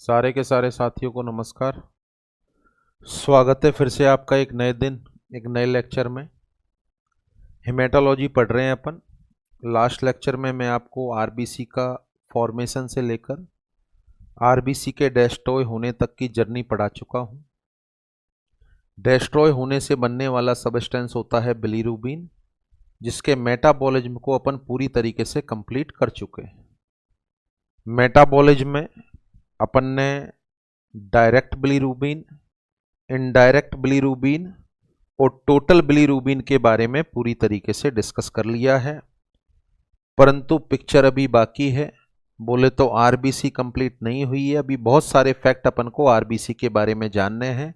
सारे के सारे साथियों को नमस्कार। स्वागत है फिर से आपका एक नए दिन एक नए लेक्चर में। हेमेटोलॉजी पढ़ रहे हैं अपन। लास्ट लेक्चर में मैं आपको आरबीसी का फॉर्मेशन से लेकर आरबीसी के डेस्ट्रॉय होने तक की जर्नी पढ़ा चुका हूं। डेस्ट्रॉय होने से बनने वाला सबस्टेंस होता है बिलीरुबिन, जिसके मेटाबॉलिज्म को अपन पूरी तरीके से कंप्लीट कर चुके हैं। मेटाबॉलिज्म में अपन ने डायरेक्ट बिलीरुबिन, इनडायरेक्ट बिलीरुबिन और टोटल बिलीरुबिन के बारे में पूरी तरीके से डिस्कस कर लिया है, परंतु पिक्चर अभी बाकी है। बोले तो आरबीसी कंप्लीट नहीं हुई है, अभी बहुत सारे फैक्ट अपन को आरबीसी के बारे में जानने हैं।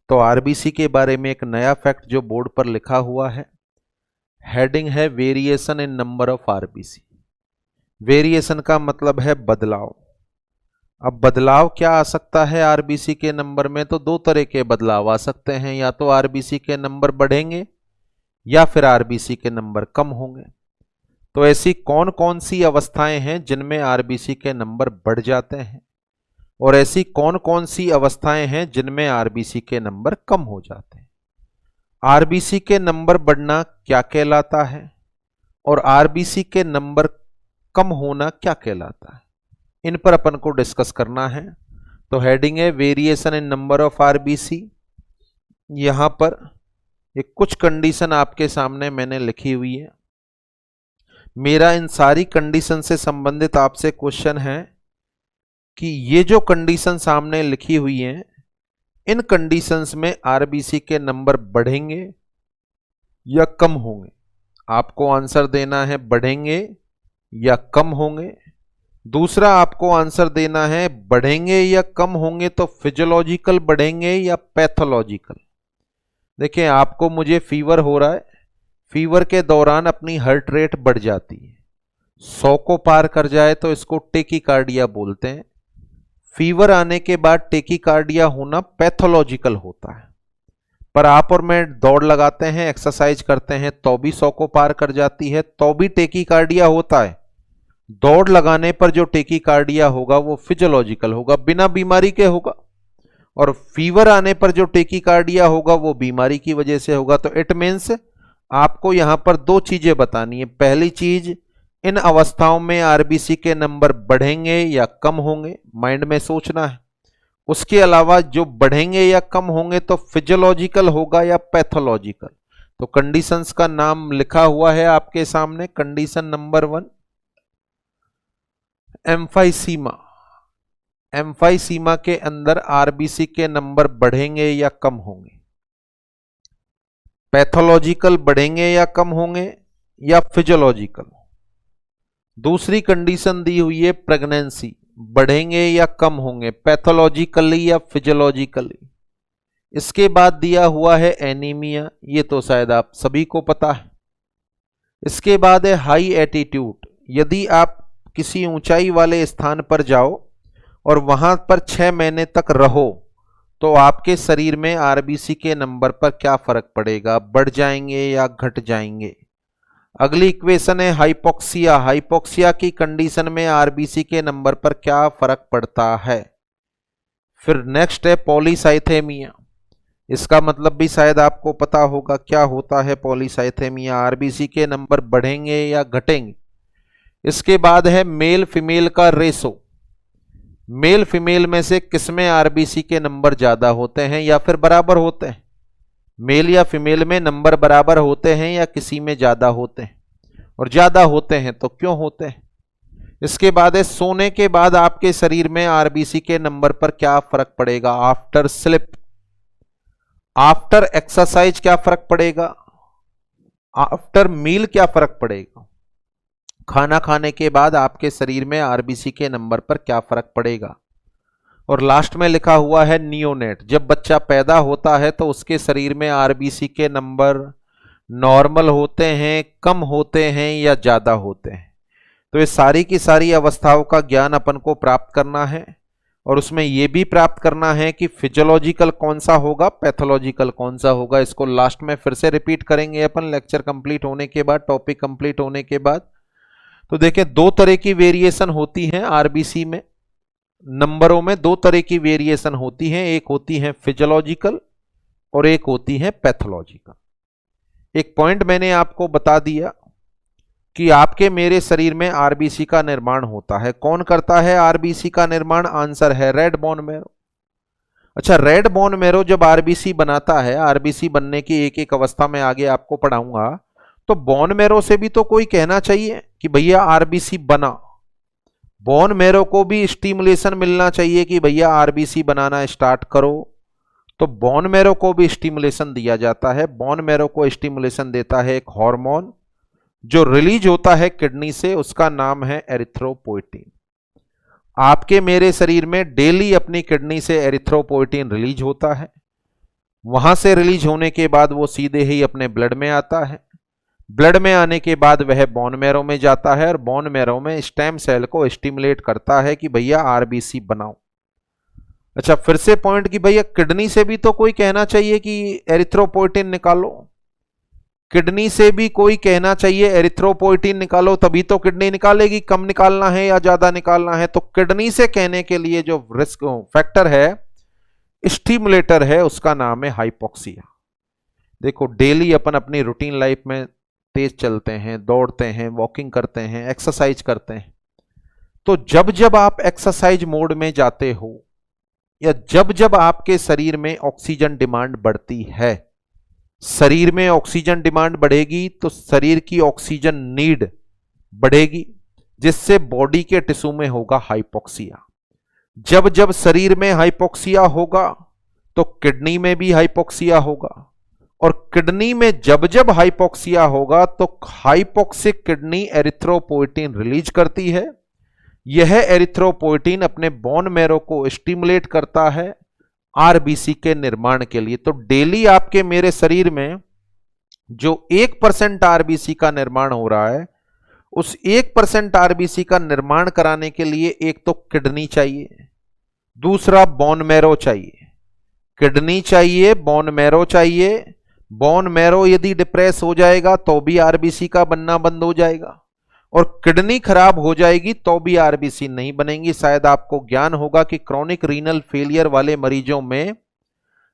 तो आरबीसी के बारे में एक नया फैक्ट जो बोर्ड पर लिखा हुआ है, हेडिंग है variation in number of RBC. Variation का मतलब है बदलाव। अब बदलाव क्या आ सकता है आरबीसी के नंबर में? तो दो तरह के बदलाव आ सकते हैं, या तो आरबीसी के नंबर बढ़ेंगे या फिर आरबीसी के नंबर कम होंगे। तो ऐसी कौन कौन सी अवस्थाएं हैं जिनमें आरबीसी के नंबर बढ़ जाते हैं, और ऐसी कौन कौन सी अवस्थाएं हैं जिनमें आरबीसी के नंबर कम हो जाते हैं? आरबीसी के नंबर बढ़ना क्या कहलाता है और आरबीसी के नंबर कम होना क्या कहलाता है, इन पर अपन को डिस्कस करना है। तो हेडिंग है variation in number of RBC. यहां पर एक कुछ कंडीशन आपके सामने मैंने लिखी हुई है। मेरा इन सारी कंडीशन से संबंधित आपसे क्वेश्चन है कि ये जो कंडीशन सामने लिखी हुई है, इन कंडीशंस में आरबीसी के नंबर बढ़ेंगे या कम होंगे? आपको आंसर देना है बढ़ेंगे या कम होंगे। दूसरा आपको आंसर देना है बढ़ेंगे या कम होंगे तो फिजियोलॉजिकल बढ़ेंगे या पैथोलॉजिकल। देखिए, आपको मुझे फीवर हो रहा है, फीवर के दौरान अपनी हार्ट रेट बढ़ जाती है, 100 को पार कर जाए तो इसको टेकीकार्डिया बोलते हैं। फीवर आने के बाद टेकीकार्डिया होना पैथोलॉजिकल होता है। पर आप और मैं दौड़ लगाते हैं, एक्सरसाइज करते हैं, तो भी 100 को पार कर जाती है, तो भी टेकीकार्डिया होता है। दौड़ लगाने पर जो टेकीकार्डिया होगा वो फिजियोलॉजिकल होगा, बिना बीमारी के होगा, और फीवर आने पर जो टेकीकार्डिया होगा वो बीमारी की वजह से होगा। तो इट मीन्स आपको यहां पर दो चीजें बतानी है। पहली चीज, इन अवस्थाओं में आरबीसी के नंबर बढ़ेंगे या कम होंगे, माइंड में सोचना है। उसके अलावा जो बढ़ेंगे या कम होंगे तो फिजियोलॉजिकल होगा या पैथोलॉजिकल। तो कंडीशंस का नाम लिखा हुआ है आपके सामने। Condition number 1, emphysema. एम्फाइसीमा के अंदर आरबीसी के नंबर बढ़ेंगे या कम होंगे? पैथोलॉजिकल बढ़ेंगे या कम होंगे या फिजियोलॉजिकल? दूसरी कंडीशन दी हुई है प्रेगनेंसी, बढ़ेंगे या कम होंगे, पैथोलॉजिकली या फिजियोलॉजिकली। इसके बाद दिया हुआ है एनीमिया, ये तो शायद आप सभी को पता है। इसके बाद है हाई एटीट्यूड। यदि आप किसी ऊंचाई वाले स्थान पर जाओ और वहां पर 6 महीने तक रहो तो आपके शरीर में आरबीसी के नंबर पर क्या फर्क पड़ेगा, बढ़ जाएंगे या घट जाएंगे? अगली इक्वेशन है हाइपोक्सिया। हाइपोक्सिया की कंडीशन में आरबीसी के नंबर पर क्या फर्क पड़ता है? फिर नेक्स्ट है पॉलीसाइथेमिया। इसका मतलब भी शायद आपको पता होगा, क्या होता है पॉलीसाइथेमिया, आरबीसी के नंबर बढ़ेंगे या घटेंगे? इसके बाद है मेल फीमेल का रेशो। मेल फीमेल में से किसमें आरबीसी के नंबर ज्यादा होते हैं या फिर बराबर होते हैं? मेल या फीमेल में नंबर बराबर होते हैं या किसी में ज्यादा होते हैं? और ज्यादा होते हैं तो क्यों होते हैं? इसके बाद है सोने के बाद आपके शरीर में आरबीसी के नंबर पर क्या फर्क पड़ेगा? आफ्टर स्लिप, आफ्टर एक्सरसाइज क्या फर्क पड़ेगा? आफ्टर मील क्या फर्क पड़ेगा? खाना खाने के बाद आपके शरीर में आरबीसी के नंबर पर क्या फर्क पड़ेगा? और लास्ट में लिखा हुआ है नियोनेट। जब बच्चा पैदा होता है तो उसके शरीर में आरबीसी के नंबर नॉर्मल होते हैं, कम होते हैं या ज्यादा होते हैं? तो ये सारी की सारी अवस्थाओं का ज्ञान अपन को प्राप्त करना है, और उसमें यह भी प्राप्त करना है कि फिजियोलॉजिकल कौन सा होगा, पैथोलॉजिकल कौन सा होगा। इसको लास्ट में फिर से रिपीट करेंगे अपन, लेक्चर कंप्लीट होने के बाद, टॉपिक कंप्लीट होने के बाद। तो देखिए, दो तरह की वेरिएशन होती है आरबीसी में। नंबरों में दो तरह की वेरिएशन होती हैं, एक होती है फिजियोलॉजिकल और एक होती है पैथोलॉजिकल। एक पॉइंट मैंने आपको बता दिया कि आपके मेरे शरीर में आरबीसी का निर्माण होता है। कौन करता है आरबीसी का निर्माण? आंसर है रेड बोन मैरो। अच्छा, रेड बोन मैरो जब आरबीसी बनाता है, आरबीसी बनने की एक एक अवस्था में आगे आपको पढ़ाऊंगा, तो बोन मैरो से भी तो कोई कहना चाहिए कि भैया आरबीसी बना। बोन मैरो को भी स्टिमुलेशन मिलना चाहिए कि भैया आरबीसी बनाना स्टार्ट करो। तो बोन मैरो को भी स्टिमुलेशन दिया जाता है। बोन मैरो को स्टिमुलेशन देता है एक हार्मोन जो रिलीज होता है किडनी से, उसका नाम है एरिथ्रोपोइटीन। आपके मेरे शरीर में डेली अपनी किडनी से एरिथ्रोपोइटीन रिलीज होता है। वहां से रिलीज होने के बाद वो सीधे ही अपने ब्लड में आता है। ब्लड में आने के बाद वह बोन मैरो में जाता है और बोन मैरो में स्टेम सेल को स्टिमुलेट करता है कि भैया आरबीसी बनाओ। अच्छा, फिर से पॉइंट कि भैया किडनी से भी तो कोई कहना चाहिए कि एरिथ्रोपोइटीन निकालो। किडनी से भी कोई कहना चाहिए एरिथ्रोपोइटीन निकालो, तभी तो किडनी निकालेगी। कम निकालना है या ज्यादा निकालना है, तो किडनी से कहने के लिए जो रिस्क फैक्टर है, स्टिमुलेटर है, उसका नाम है हाइपोक्सिया। देखो, डेली अपन अपनी रूटीन लाइफ में तेज चलते हैं, दौड़ते हैं, वॉकिंग करते हैं, एक्सरसाइज करते हैं, तो जब जब आप एक्सरसाइज मोड में जाते हो या जब जब आपके शरीर में ऑक्सीजन डिमांड बढ़ती है, शरीर में ऑक्सीजन डिमांड बढ़ेगी तो शरीर की ऑक्सीजन नीड बढ़ेगी, जिससे बॉडी के टिश्यू में होगा हाइपोक्सिया। जब जब शरीर में हाइपोक्सिया होगा तो किडनी में भी हाइपोक्सिया होगा, और किडनी में जब जब हाइपोक्सिया होगा तो हाइपोक्सिक किडनी एरिथ्रोपोइटीन रिलीज करती है। यह एरिथ्रोपोइटीन अपने बोन मैरो को स्टिमुलेट करता है आरबीसी के निर्माण के लिए। तो डेली आपके मेरे शरीर में जो 1% आरबीसी का निर्माण हो रहा है, उस 1% आरबीसी का निर्माण कराने के लिए एक तो किडनी चाहिए, दूसरा बोन मैरो चाहिए। किडनी चाहिए, बोन मैरो चाहिए। बोन मैरो यदि डिप्रेस हो जाएगा तो भी आरबीसी का बनना बंद हो जाएगा, और किडनी खराब हो जाएगी तो भी आरबीसी नहीं बनेंगी। शायद आपको ज्ञान होगा कि क्रॉनिक रीनल फेलियर वाले मरीजों में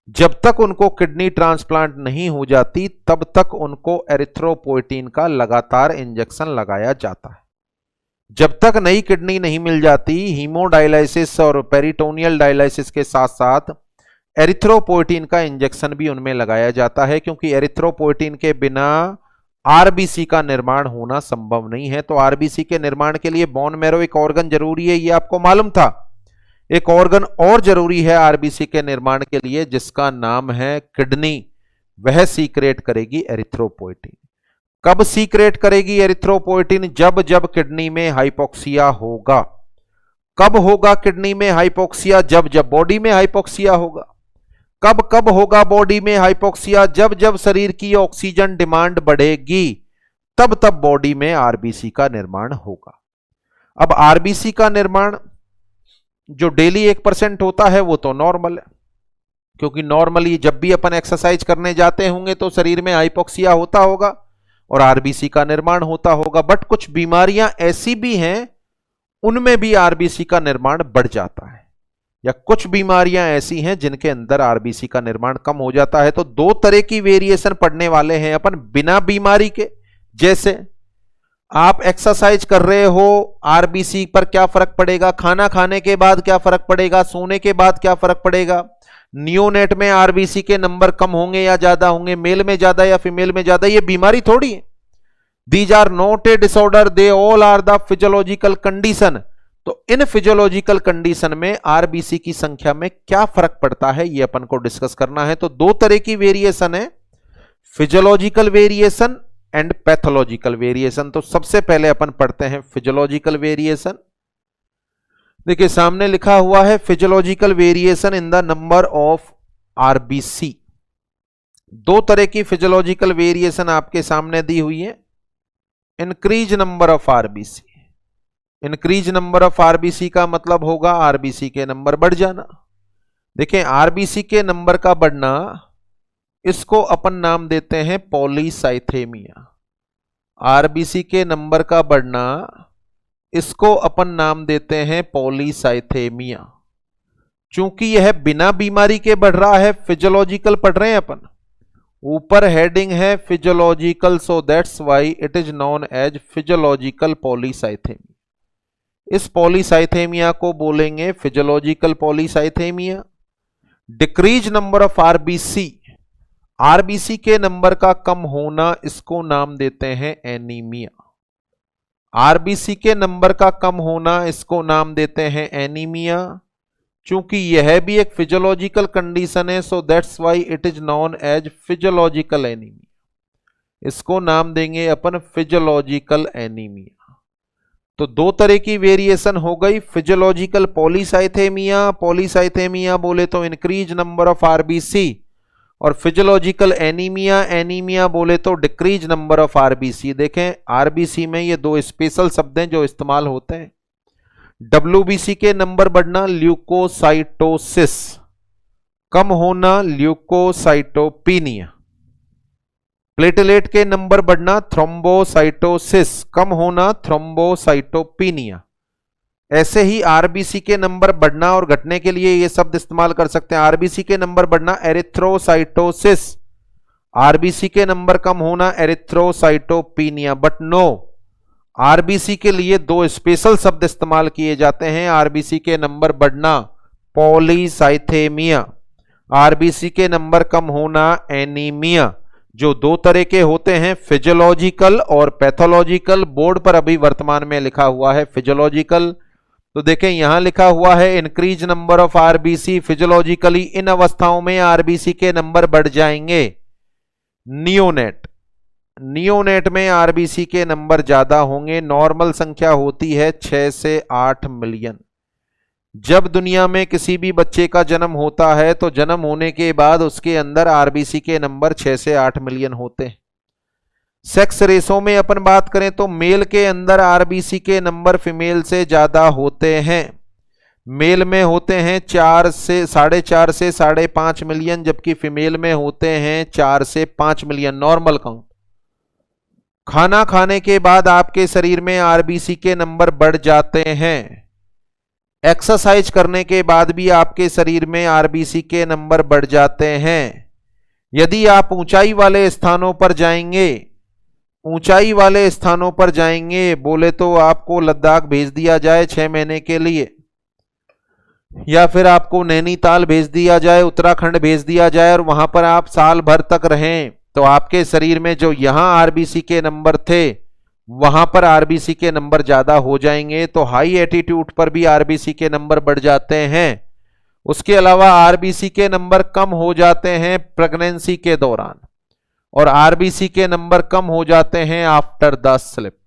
जब तक उनको किडनी ट्रांसप्लांट नहीं हो जाती तब तक उनको एरिथ्रोपोइटीन का लगातार इंजेक्शन लगाया जाता है। जब तक नई किडनी नहीं मिल जाती, हीमोडायलिसिस और पेरिटोनियल डायलिसिस के साथ साथ एरिथ्रोपोइटीन का इंजेक्शन भी उनमें लगाया जाता है, क्योंकि एरिथ्रोपोइटीन के बिना आरबीसी का निर्माण होना संभव नहीं है। तो आरबीसी के निर्माण के लिए बोन मैरो एक ऑर्गन जरूरी है, ये आपको मालूम था। एक ऑर्गन और जरूरी है आरबीसी के निर्माण के लिए, जिसका नाम है किडनी। वह सीक्रेट करेगी एरिथ्रोपोइटीन। कब सीक्रेट करेगी एरिथ्रोपोइटीन? जब जब किडनी में हाइपोक्सिया होगा। कब होगा किडनी में हाइपोक्सिया? जब जब बॉडी में हाइपोक्सिया होगा। कब कब होगा बॉडी में हाइपोक्सिया? जब जब शरीर की ऑक्सीजन डिमांड बढ़ेगी, तब तब बॉडी में आरबीसी का निर्माण होगा। अब आरबीसी का निर्माण जो डेली 1% होता है वो तो नॉर्मल है, क्योंकि नॉर्मली जब भी अपन एक्सरसाइज करने जाते होंगे तो शरीर में हाइपोक्सिया होता होगा और आरबीसी का निर्माण होता होगा। बट कुछ बीमारियां ऐसी भी हैं, उनमें भी आरबीसी का निर्माण बढ़ जाता है, या कुछ बीमारियां ऐसी हैं जिनके अंदर आरबीसी का निर्माण कम हो जाता है। तो दो तरह की वेरिएशन पढ़ने वाले हैं अपन बिना बीमारी के। जैसे आप एक्सरसाइज कर रहे हो, आरबीसी पर क्या फर्क पड़ेगा? खाना खाने के बाद क्या फर्क पड़ेगा? सोने के बाद क्या फर्क पड़ेगा? नियोनेट में आरबीसी के नंबर कम होंगे या ज्यादा होंगे? मेल में ज्यादा या फीमेल में ज्यादा? ये बीमारी थोड़ी है। These are not a disorder, they all are the physiological condition. तो इन फिजियोलॉजिकल कंडीशन में आरबीसी की संख्या में क्या फर्क पड़ता है, ये अपन को डिस्कस करना है। तो दो तरह की वेरिएशन है, physiological variation and pathological variation. तो सबसे पहले अपन पढ़ते हैं फिजियोलॉजिकल वेरिएशन। देखिए, सामने लिखा हुआ है physiological variation in the number of RBC. दो तरह की फिजियोलॉजिकल वेरिएशन आपके सामने दी हुई है। Increase number of RBC. Increase number of RBC का मतलब होगा आरबीसी के नंबर बढ़ जाना। देखें, आरबीसी के नंबर का बढ़ना, इसको अपन नाम देते हैं पॉलीसाइथेमिया। आरबीसी के नंबर का बढ़ना, इसको अपन नाम देते हैं पॉलीसाइथेमिया। चूंकि यह बिना बीमारी के बढ़ रहा है, फिजियोलॉजिकल पढ़ रहे हैं अपन, ऊपर हेडिंग है physiological, so that's why it is known as physiological polycythemia. इस पॉलीसाइथेमिया को बोलेंगे physiological polycythemia. Decrease number of RBC, RBC के नंबर का कम होना, इसको नाम देते हैं एनीमिया। आरबीसी के नंबर का कम होना, इसको नाम देते हैं एनीमिया। चूंकि यह भी एक फिजियोलॉजिकल कंडीशन है, so that's why it is known as physiological anaemia. इसको नाम देंगे अपन फिजियोलॉजिकल एनीमिया। तो दो तरह की वेरिएशन हो गई, फिजियोलॉजिकल पॉलीसाइथेमिया, पॉलीसाइथेमिया बोले तो इंक्रीज नंबर ऑफ आरबीसी, और फिजियोलॉजिकल एनीमिया, एनीमिया बोले तो डिक्रीज नंबर ऑफ आरबीसी। देखें आरबीसी में ये दो स्पेशल शब्द हैं जो इस्तेमाल होते हैं। डब्ल्यूबीसी के नंबर बढ़ना ल्यूकोसाइटोसिस, कम होना ल्यूकोसाइटोपिनिया। प्लेटलेट के नंबर बढ़ना थ्रोम्बोसाइटोसिस, कम होना थ्रोम्बोसाइटोपिनिया। ऐसे ही आरबीसी के नंबर बढ़ना और घटने के लिए ये शब्द इस्तेमाल कर सकते हैं। आरबीसी के नंबर बढ़ना एरिथ्रोसाइटोसिस, आरबीसी के नंबर कम होना एरिथ्रोसाइटोपिनिया। बट नो, आरबीसी के लिए दो स्पेशल शब्द इस्तेमाल किए जाते हैं। आरबीसी के नंबर बढ़ना पॉलीसाइथेमिया, आरबीसी के नंबर कम होना एनीमिया। जो दो तरह के होते हैं, फिजियोलॉजिकल और पैथोलॉजिकल। बोर्ड पर अभी वर्तमान में लिखा हुआ है फिजियोलॉजिकल। तो देखें यहां लिखा हुआ है increase number of RBC physiologically, इन अवस्थाओं में आरबीसी के नंबर बढ़ जाएंगे। नियोनेट, नियोनेट में आरबीसी के नंबर ज्यादा होंगे। नॉर्मल संख्या होती है 6 से 8 मिलियन। जब दुनिया में किसी भी बच्चे का जन्म होता है तो जन्म होने के बाद उसके अंदर आरबीसी के नंबर 6 से 8 मिलियन होते हैं। सेक्स रेशो में अपन बात करें तो मेल के अंदर आरबीसी के नंबर फीमेल से ज्यादा होते हैं। मेल में होते हैं 4 से 4.5 से 5.5 मिलियन, जबकि फीमेल में होते हैं 4 से 5 मिलियन, नॉर्मल काउंट। खाना खाने के बाद आपके शरीर में आरबीसी के नंबर बढ़ जाते हैं। एक्सरसाइज करने के बाद भी आपके शरीर में आरबीसी के नंबर बढ़ जाते हैं। यदि आप ऊंचाई वाले स्थानों पर जाएंगे, ऊंचाई वाले स्थानों पर जाएंगे, बोले तो आपको लद्दाख भेज दिया जाए 6 महीने के लिए, या फिर आपको नैनीताल भेज दिया जाए, उत्तराखंड भेज दिया जाए और वहां पर आप साल भर तक रहें, तो आपके शरीर में जो यहां आरबीसी के नंबर थे वहां पर आरबीसी के नंबर ज्यादा हो जाएंगे। तो हाई एटीट्यूड पर भी आरबीसी के नंबर बढ़ जाते हैं। उसके अलावा आरबीसी के नंबर कम हो जाते हैं प्रेगनेंसी के दौरान, और आरबीसी के नंबर कम हो जाते हैं आफ्टर द स्लिप।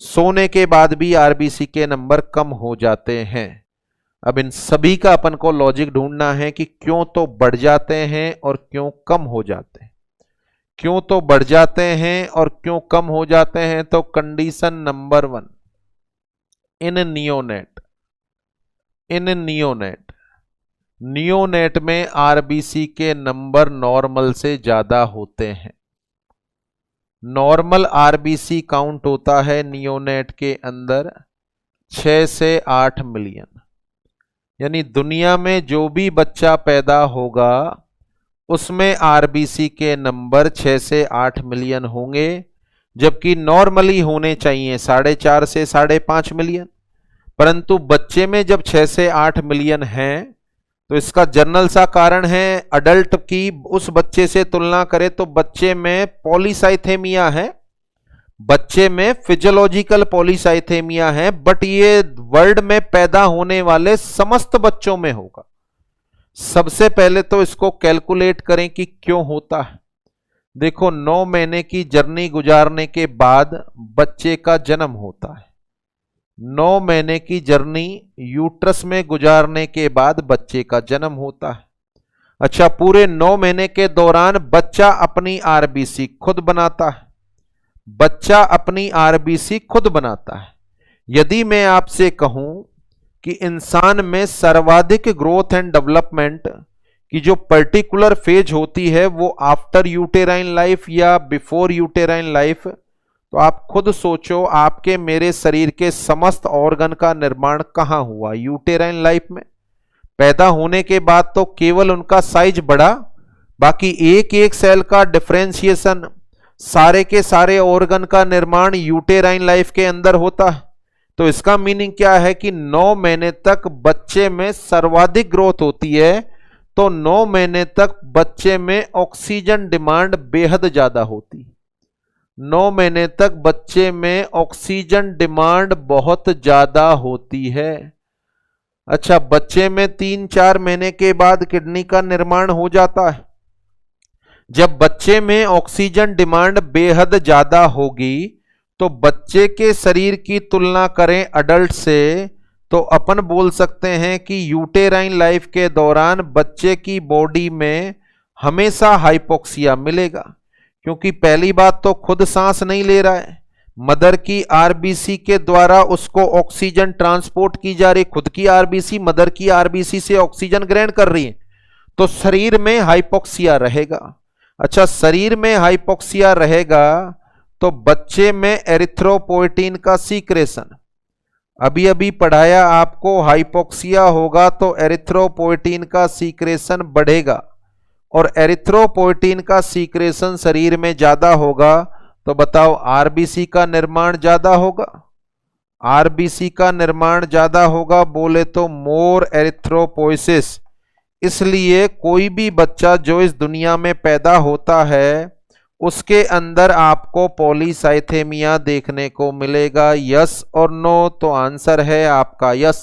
सोने के बाद भी आरबीसी के नंबर कम हो जाते हैं। अब इन सभी का अपन को लॉजिक ढूंढना है कि क्यों तो बढ़ जाते हैं और क्यों कम हो जाते हैं। क्यों तो बढ़ जाते हैं और क्यों कम हो जाते हैं। तो कंडीशन नंबर 1, इन नियोनेट, इन नियोनेट, नियोनेट में आरबीसी के नंबर नॉर्मल से ज्यादा होते हैं। नॉर्मल आरबीसी काउंट होता है नियोनेट के अंदर 6 से 8 मिलियन। यानी दुनिया में जो भी बच्चा पैदा होगा उसमें आरबीसी के नंबर 6 से 8 मिलियन होंगे, जबकि नॉर्मली होने चाहिए 4.5 से 5.5 मिलियन। परंतु बच्चे में जब 6 से 8 मिलियन हैं तो इसका जनरल सा कारण है, अडल्ट की उस बच्चे से तुलना करें तो बच्चे में पॉलीसाइथेमिया है, बच्चे में फिजियोलॉजिकल पॉलीसाइथेमिया है, बट ये वर्ल्ड में पैदा होने वाले समस्त बच्चों में होगा। सबसे पहले तो इसको कैलकुलेट करें कि क्यों होता है। देखो 9 महीने की जर्नी गुजारने के बाद बच्चे का जन्म होता है। 9 महीने की जर्नी यूट्रस में गुजारने के बाद बच्चे का जन्म होता है। अच्छा, पूरे 9 महीने के दौरान बच्चा अपनी आरबीसी खुद बनाता है, बच्चा अपनी आरबीसी खुद बनाता है। यदि मैं आपसे कहूं कि इंसान में सर्वाधिक ग्रोथ एंड डेवलपमेंट की जो पर्टिकुलर फेज होती है वो आफ्टर यूटेराइन लाइफ या बिफोर यूटेराइन लाइफ, तो आप खुद सोचो, आपके मेरे शरीर के समस्त ऑर्गन का निर्माण कहां हुआ? यूटेराइन लाइफ में। पैदा होने के बाद तो केवल उनका साइज बढ़ा, बाकी एक एक सेल का डिफरेंशिएशन, सारे के सारे ऑर्गन का निर्माण यूटेराइन लाइफ के अंदर होता है। तो इसका मीनिंग क्या है कि 9 महीने तक बच्चे में सर्वाधिक ग्रोथ होती है, तो 9 महीने तक बच्चे में ऑक्सीजन डिमांड बेहद ज्यादा होती है। 9 महीने तक बच्चे में ऑक्सीजन डिमांड बहुत ज्यादा होती है। अच्छा, बच्चे में 3-4 महीने के बाद किडनी का निर्माण हो जाता है। जब बच्चे में ऑक्सीजन डिमांड बेहद ज्यादा होगी तो बच्चे के शरीर की तुलना करें अडल्ट से, तो अपन बोल सकते हैं कि यूटेराइन लाइफ के दौरान बच्चे की बॉडी में हमेशा हाइपोक्सिया मिलेगा, क्योंकि पहली बात तो खुद सांस नहीं ले रहा है, मदर की आरबीसी के द्वारा उसको ऑक्सीजन ट्रांसपोर्ट की जा रही, खुद की आरबीसी मदर की आरबीसी से ऑक्सीजन ग्रहण कर रही है, तो शरीर में हाइपोक्सिया रहेगा। अच्छा, शरीर में हाइपोक्सिया रहेगा तो बच्चे में एरिथ्रोपोएटिन का सीक्रेशन, अभी अभी पढ़ाया आपको, हाइपोक्सिया होगा तो एरिथ्रोपोएटिन का सीक्रेशन बढ़ेगा, और एरिथ्रोपोएटिन का सीक्रेशन शरीर में ज्यादा होगा तो बताओ आरबीसी का निर्माण ज्यादा होगा? आरबीसी का निर्माण ज्यादा होगा, बोले तो मोर एरिथ्रोपोइसिस। इसलिए कोई भी बच्चा जो इस दुनिया में पैदा होता है उसके अंदर आपको पॉलीसाइथेमिया देखने को मिलेगा। यस और नो? तो आंसर है आपका यस।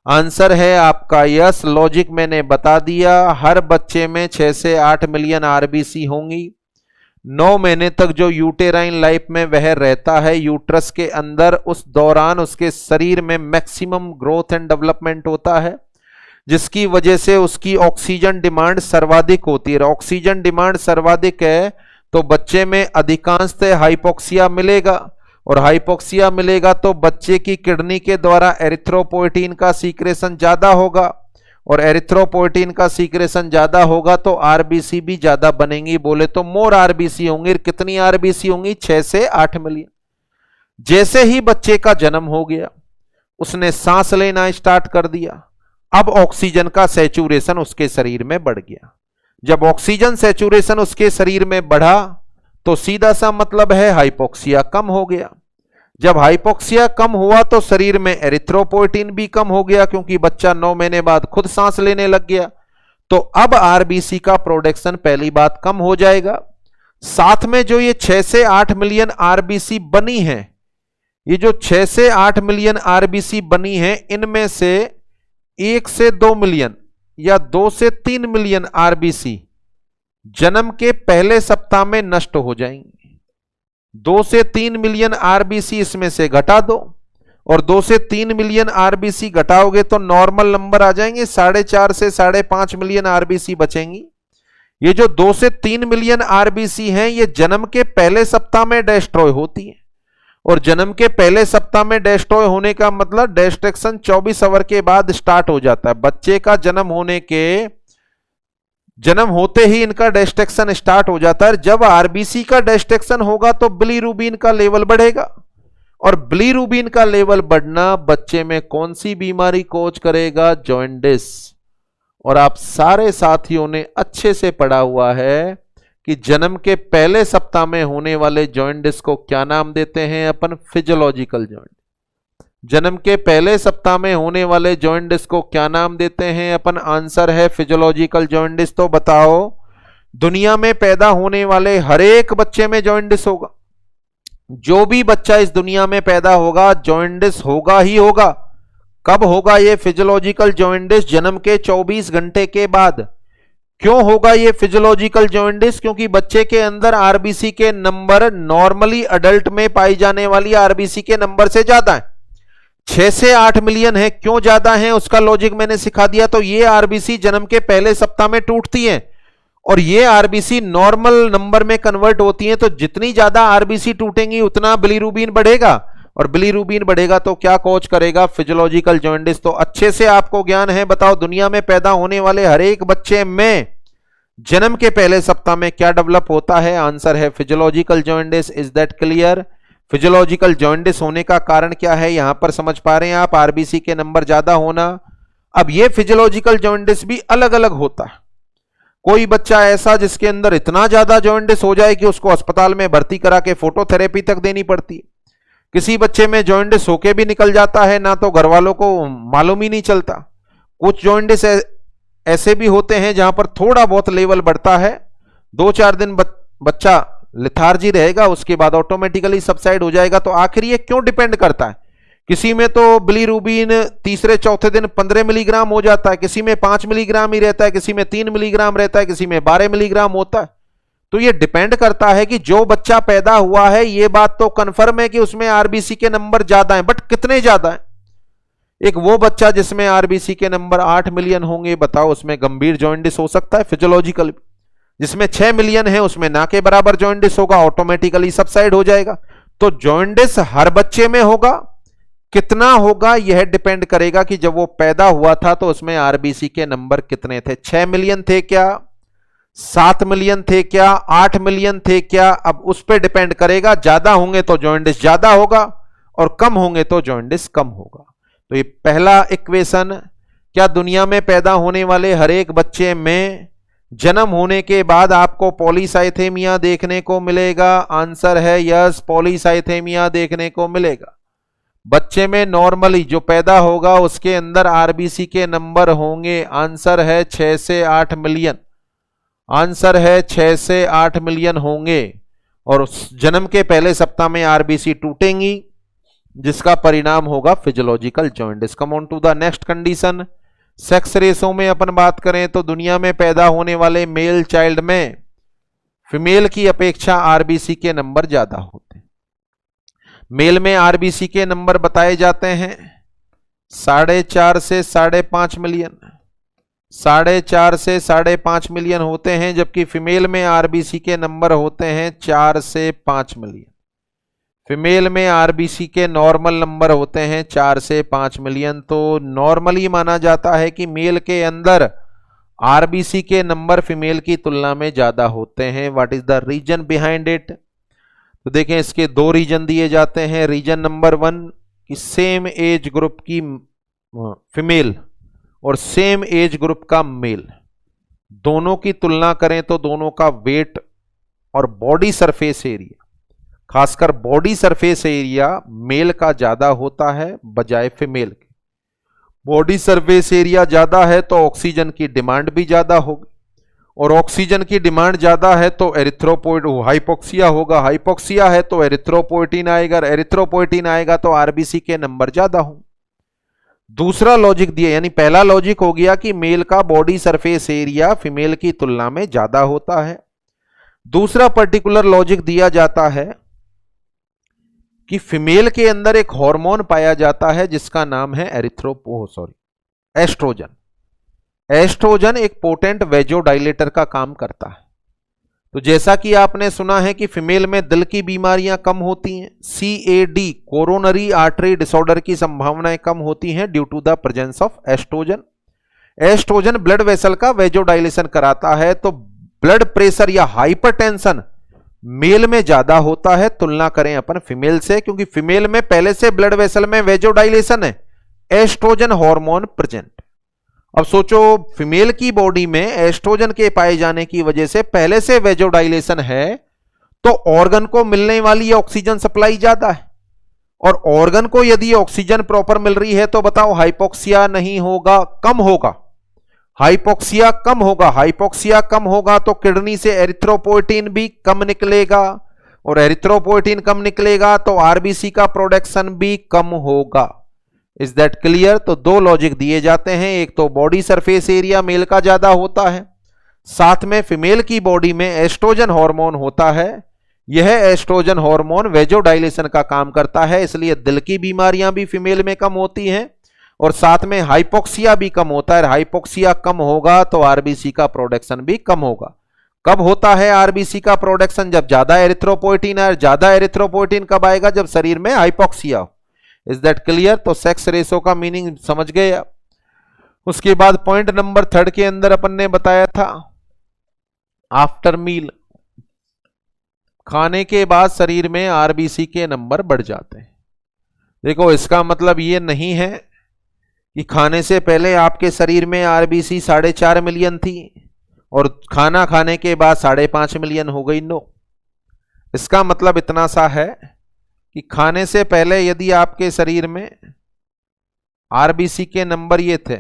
आंसर है आपका यस। लॉजिक मैंने बता दिया। हर बच्चे में 6 से 8 मिलियन आरबीसी होंगी। 9 महीने तक जो यूटेराइन लाइफ में वह रहता है यूट्रस के अंदर, उस दौरान उसके शरीर में मैक्सिमम ग्रोथ एंड डेवलपमेंट होता है, जिसकी वजह से उसकी ऑक्सीजन डिमांड सर्वाधिक होती है। ऑक्सीजन डिमांड सर्वाधिक है तो बच्चे में अधिकांशतः हाइपोक्सिया मिलेगा, और हाइपोक्सिया मिलेगा तो बच्चे की किडनी के द्वारा एरिथ्रोपोएटिन का सीक्रेशन ज्यादा होगा, और एरिथ्रोपोएटिन का सीक्रेशन ज्यादा होगा तो आरबीसी भी ज्यादा बनेंगी। बोले तो मोर आरबीसी होंगी। कितनी आरबीसी होंगी? 6 से 8 मिलियन। जैसे ही बच्चे का जन्म हो गया, उसने सांस लेना स्टार्ट कर दिया, अब ऑक्सीजन का सैचुरेशन उसके शरीर में बढ़ गया। जब ऑक्सीजन सैचुरेशन उसके शरीर में बढ़ा तो सीधा सा मतलब है हाइपोक्सिया कम हो गया। जब हाइपोक्सिया कम हुआ तो शरीर में एरिथ्रोपोएटिन भी कम हो गया, क्योंकि बच्चा 9 महीने बाद खुद सांस लेने लग गया। तो अब आरबीसी का प्रोडक्शन पहली बात कम हो जाएगा। साथ में जो ये 6 से 8 मिलियन आरबीसी बनी है, ये जो 6 से 8 मिलियन आरबीसी बनी है, इनमें से 1 से 2 मिलियन या 2 से 3 मिलियन आरबीसी जन्म के पहले सप्ताह में नष्ट हो जाएंगे। 2 से 3 मिलियन आरबीसी इसमें से घटा दो, और 2 से 3 मिलियन आरबीसी घटाओगे तो नॉर्मल नंबर आ जाएंगे, 4.5 से 5.5 मिलियन आरबीसी बचेंगी। ये जो 2 से 3 मिलियन आरबीसी हैं, ये जन्म के पहले सप्ताह में डिस्ट्रॉय होती है, और जन्म के पहले सप्ताह में डिस्ट्रॉय होने का मतलब डिस्ट्रक्शन 24 आवर के बाद स्टार्ट हो जाता है। बच्चे का जन्म होते ही इनका डिस्ट्रक्शन स्टार्ट हो जाता है। जब आरबीसी का डिस्ट्रक्शन होगा तो बिलीरुबिन का लेवल बढ़ेगा, और बिलीरुबिन का लेवल बढ़ना बच्चे में कौन सी बीमारी कोज करेगा? जॉन्डिस। और आप सारे साथियों ने अच्छे से पढ़ा हुआ है कि जन्म के पहले सप्ताह में होने वाले जॉन्डिस को क्या नाम देते हैं अपन? Physiological jaundice. जन्म के पहले सप्ताह में होने वाले जॉन्डिस को क्या नाम देते हैं अपन? आंसर है फिजियोलॉजिकल जॉन्डिस। तो बताओ, दुनिया में पैदा होने वाले हर एक बच्चे में जॉन्डिस होगा। जो भी बच्चा इस दुनिया में पैदा होगा जॉन्डिस होगा ही होगा। कब होगा ये फिजियोलॉजिकल जॉन्डिस? जन्म के 24 घंटे के बाद। क्यों होगा ये फिजियोलॉजिकल जॉन्डिस? क्योंकि बच्चे के अंदर आरबीसी के नंबर नॉर्मली अडल्ट में पाई जाने वाली आरबीसी के नंबर से ज्यादा है। 6 से 8 मिलियन है। क्यों ज्यादा है उसका लॉजिक मैंने सिखा दिया। तो ये आरबीसी जन्म के पहले सप्ताह में टूटती हैं, और ये आरबीसी नॉर्मल नंबर में कन्वर्ट होती हैं। तो जितनी ज्यादा आरबीसी टूटेंगी उतना बिलीरुबिन बढ़ेगा, और बिलीरुबिन बढ़ेगा तो क्या कॉज करेगा? Physiological jaundice. तो अच्छे से आपको ज्ञान है। बताओ, दुनिया में पैदा होने वाले हर एक बच्चे में जन्म के पहले सप्ताह में क्या डेवलप होता है? आंसर है physiological jaundice. Is that clear? Physiological jaundice होने का कारण क्या है, यहां पर समझ पा रहे हैं आप, आरबीसी के नंबर ज्यादा होना। अब ये फिजियोलॉजिकल जॉन्डिस भी अलग अलग होता है। कोई बच्चा ऐसा जिसके अंदर इतना ज्यादा जॉन्डिस हो जाए कि उसको अस्पताल में भर्ती करा के फोटोथेरेपी तक देनी पड़ती है। किसी बच्चे में जॉन्डिस होके भी निकल जाता है, ना तो घर वालों को मालूम ही नहीं चलता। कुछ जॉन्डिस ऐसे भी होते हैं जहां पर थोड़ा बहुत लेवल बढ़ता है, 2-4 दिन बच्चा लिथार्जी रहेगा, उसके बाद ऑटोमेटिकली सबसाइड हो जाएगा। तो आखिर ये क्यों डिपेंड करता है? किसी में तो बिलीरुबिन तीसरे चौथे दिन 15 मिलीग्राम हो जाता है, किसी में 5 मिलीग्राम ही रहता है, किसी में 3 मिलीग्राम रहता है, किसी में 12 मिलीग्राम होता है। तो ये डिपेंड करता है कि जो बच्चा पैदा हुआ है, ये बात तो कंफर्म है कि उसमें आरबीसी के नंबर ज्यादा हैं, बट कितने ज्यादा हैं? एक वो बच्चा जिसमें आरबीसी के नंबर 8 मिलियन होंगे, बताओ उसमें गंभीर जॉन्डिस हो सकता है फिजियोलॉजिकल। जिसमें 6 मिलियन है उसमें ना के बराबर जॉन्डिस होगा, ऑटोमेटिकली सबसाइड हो जाएगा। तो जॉन्डिस हर बच्चे में होगा, कितना होगा यह डिपेंड करेगा कि जब वो पैदा हुआ था तो उसमें आरबीसी के नंबर कितने थे। 6 मिलियन थे क्या, 7 मिलियन थे क्या, 8 मिलियन थे क्या? अब उस पर डिपेंड करेगा। ज्यादा होंगे तो जॉन्डिस ज्यादा होगा और कम होंगे तो जॉन्डिस कम होगा। तो ये पहला इक्वेशन, क्या दुनिया में पैदा होने वाले हर एक बच्चे में जन्म होने के बाद आपको पॉलीसाइथेमिया देखने को मिलेगा? आंसर है यस, पॉलीसाइथेमिया देखने को मिलेगा। बच्चे में नॉर्मली जो पैदा होगा उसके अंदर आरबीसी के नंबर होंगे, आंसर है 6 से 8 मिलियन। आंसर है 6 से 8 मिलियन होंगे और जन्म के पहले सप्ताह में आरबीसी टूटेंगी, जिसका परिणाम होगा physiological jaundice. Come on to the next condition. Sex ratio में अपन बात करें तो दुनिया में पैदा होने वाले मेल चाइल्ड में फीमेल की अपेक्षा आरबीसी के नंबर ज्यादा होते हैं। मेल में आरबीसी के नंबर बताए जाते हैं 4.5 से 5.5 मिलियन, 4.5 से 5.5 मिलियन होते हैं, जबकि फीमेल में आरबीसी के नंबर होते हैं 4 से 5 मिलियन। फीमेल में आरबीसी के नॉर्मल नंबर होते हैं 4 से 5 मिलियन। तो नॉर्मली माना जाता है कि मेल के अंदर आरबीसी के नंबर फीमेल की तुलना में ज्यादा होते हैं। What is the reason behind it? तो देखें, इसके 2 रीजन दिए जाते हैं। रीजन नंबर 1 कि सेम एज ग्रुप की फीमेल और सेम एज ग्रुप का मेल, दोनों की तुलना करें तो दोनों का वेट और बॉडी सरफेस एरिया, खासकर बॉडी सरफेस एरिया मेल का ज्यादा होता है बजाय फीमेल के। बॉडी सरफेस एरिया ज्यादा है तो ऑक्सीजन की डिमांड भी ज्यादा होगी, और ऑक्सीजन की डिमांड ज्यादा है तो हाइपोक्सिया होगा, हाइपोक्सिया है तो एरिथ्रोपोइटिन आएगा, एरिथ्रोपोइटिन आएगा तो आरबीसी के नंबर ज्यादा होंगे। दूसरा लॉजिक दिया, यानी पहला लॉजिक हो गया कि मेल का बॉडी सरफेस एरिया फीमेल की तुलना में ज्यादा होता है। दूसरा पर्टिकुलर लॉजिक दिया जाता है कि फीमेल के अंदर एक हार्मोन पाया जाता है जिसका नाम है एस्ट्रोजन। एस्ट्रोजन एक पोटेंट वेजोडाइलेटर का काम करता है। तो जैसा कि आपने सुना है कि फीमेल में दिल की बीमारियां कम होती हैं, CAD कोरोनरी आर्टरी डिसऑर्डर की संभावनाएं कम होती हैं due to the presence of oestrogen. Oestrogen blood vessel का वेजोडाइलेशन कराता है, तो ब्लड प्रेशर या हाइपरटेंशन मेल में ज्यादा होता है तुलना करें अपन फीमेल से, क्योंकि फीमेल में पहले से ब्लड वेसल में वेजोडाइलेशन है, एस्ट्रोजन हार्मोन प्रेजेंट। अब सोचो, फीमेल की बॉडी में एस्ट्रोजन के पाए जाने की वजह से पहले से वेजोडाइलेशन है, तो ऑर्गन को मिलने वाली ऑक्सीजन सप्लाई ज्यादा है, और ऑर्गन को यदि ऑक्सीजन प्रॉपर मिल रही है तो बताओ हाइपोक्सिया नहीं होगा, कम होगा। हाइपोक्सिया कम होगा, हाइपोक्सिया कम होगा तो किडनी से एरिथ्रोपोइटिन भी कम निकलेगा, और एरिथ्रोपोइटिन कम निकलेगा तो आरबीसी का प्रोडक्शन भी कम होगा। Is that clear? तो 2 लॉजिक दिए जाते हैं, एक तो बॉडी सरफेस एरिया मेल का ज्यादा होता है, साथ में फीमेल की बॉडी में एस्ट्रोजन हार्मोन होता है। यह एस्ट्रोजन हार्मोन वेजोडाइलेशन का काम करता है, इसलिए दिल की बीमारियां भी फीमेल में कम होती हैं, और साथ में हाइपोक्सिया भी कम होता है। हाइपोक्सिया कम होगा तो आरबीसी का प्रोडक्शन भी कम होगा। कब होता है आरबीसी का प्रोडक्शन? जब ज्यादा एरिथ्रोपोइटिन है। ज्यादा एरिथ्रोपोइटिन कब आएगा? जब शरीर में हाइपोक्सिया हो। Is that clear? तो सेक्स रेशो का मीनिंग समझ गए आप। उसके बाद पॉइंट नंबर 3 के अंदर अपन ने बताया था आफ्टर मील, खाने के बाद शरीर में आरबीसी के नंबर बढ़ जाते हैं। देखो इसका मतलब ये नहीं है कि खाने से पहले आपके शरीर में आरबीसी 4.5 मिलियन थी और खाना खाने के बाद 5.5 मिलियन हो गई। नो, इसका मतलब इतना सा है कि खाने से पहले यदि आपके शरीर में आरबीसी के नंबर ये थे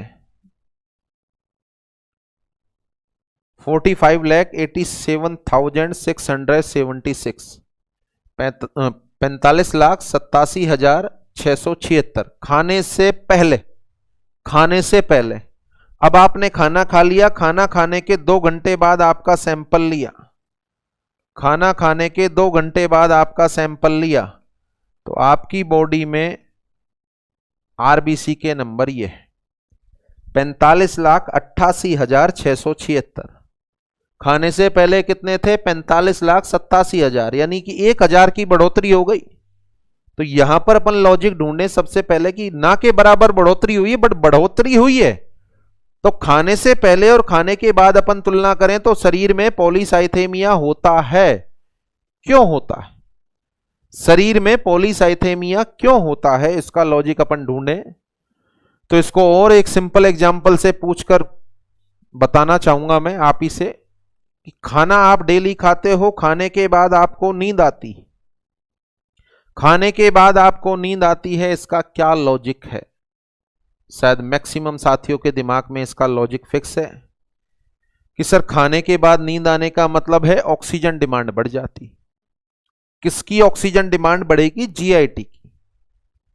45,87,676, 45,87,676 खाने से पहले। अब आपने खाना खा लिया, खाना खाने के 2 घंटे बाद आपका सैंपल लिया, खाना खाने के 2 घंटे बाद आपका सैंपल लिया, तो आपकी बॉडी में आरबीसी के नंबर ये है 45,88,676। खाने से पहले कितने थे? 45,87,000, यानी कि 1,000 की बढ़ोतरी हो गई। तो यहां पर अपन लॉजिक ढूंढे सबसे पहले कि ना के बराबर बढ़ोतरी हुई है, बट बढ़ोतरी हुई है। तो खाने से पहले और खाने के बाद अपन तुलना करें तो शरीर में पॉलीसाइथेमिया होता है। क्यों होता है शरीर में पॉलीसाइथेमिया, क्यों होता है, इसका लॉजिक अपन ढूंढे। तो इसको और एक सिंपल एग्जांपल से पूछकर बताना चाहूंगा मैं आप ही से कि खाना आप डेली खाते हो, खाने के बाद आपको नींद आती, खाने के बाद आपको नींद आती है, इसका क्या लॉजिक है? शायद मैक्सिमम साथियों के दिमाग में इसका लॉजिक फिक्स है कि सर खाने के बाद नींद आने का मतलब है ऑक्सीजन डिमांड बढ़ जाती। किसकी ऑक्सीजन डिमांड बढ़ेगी? जीआईटी की।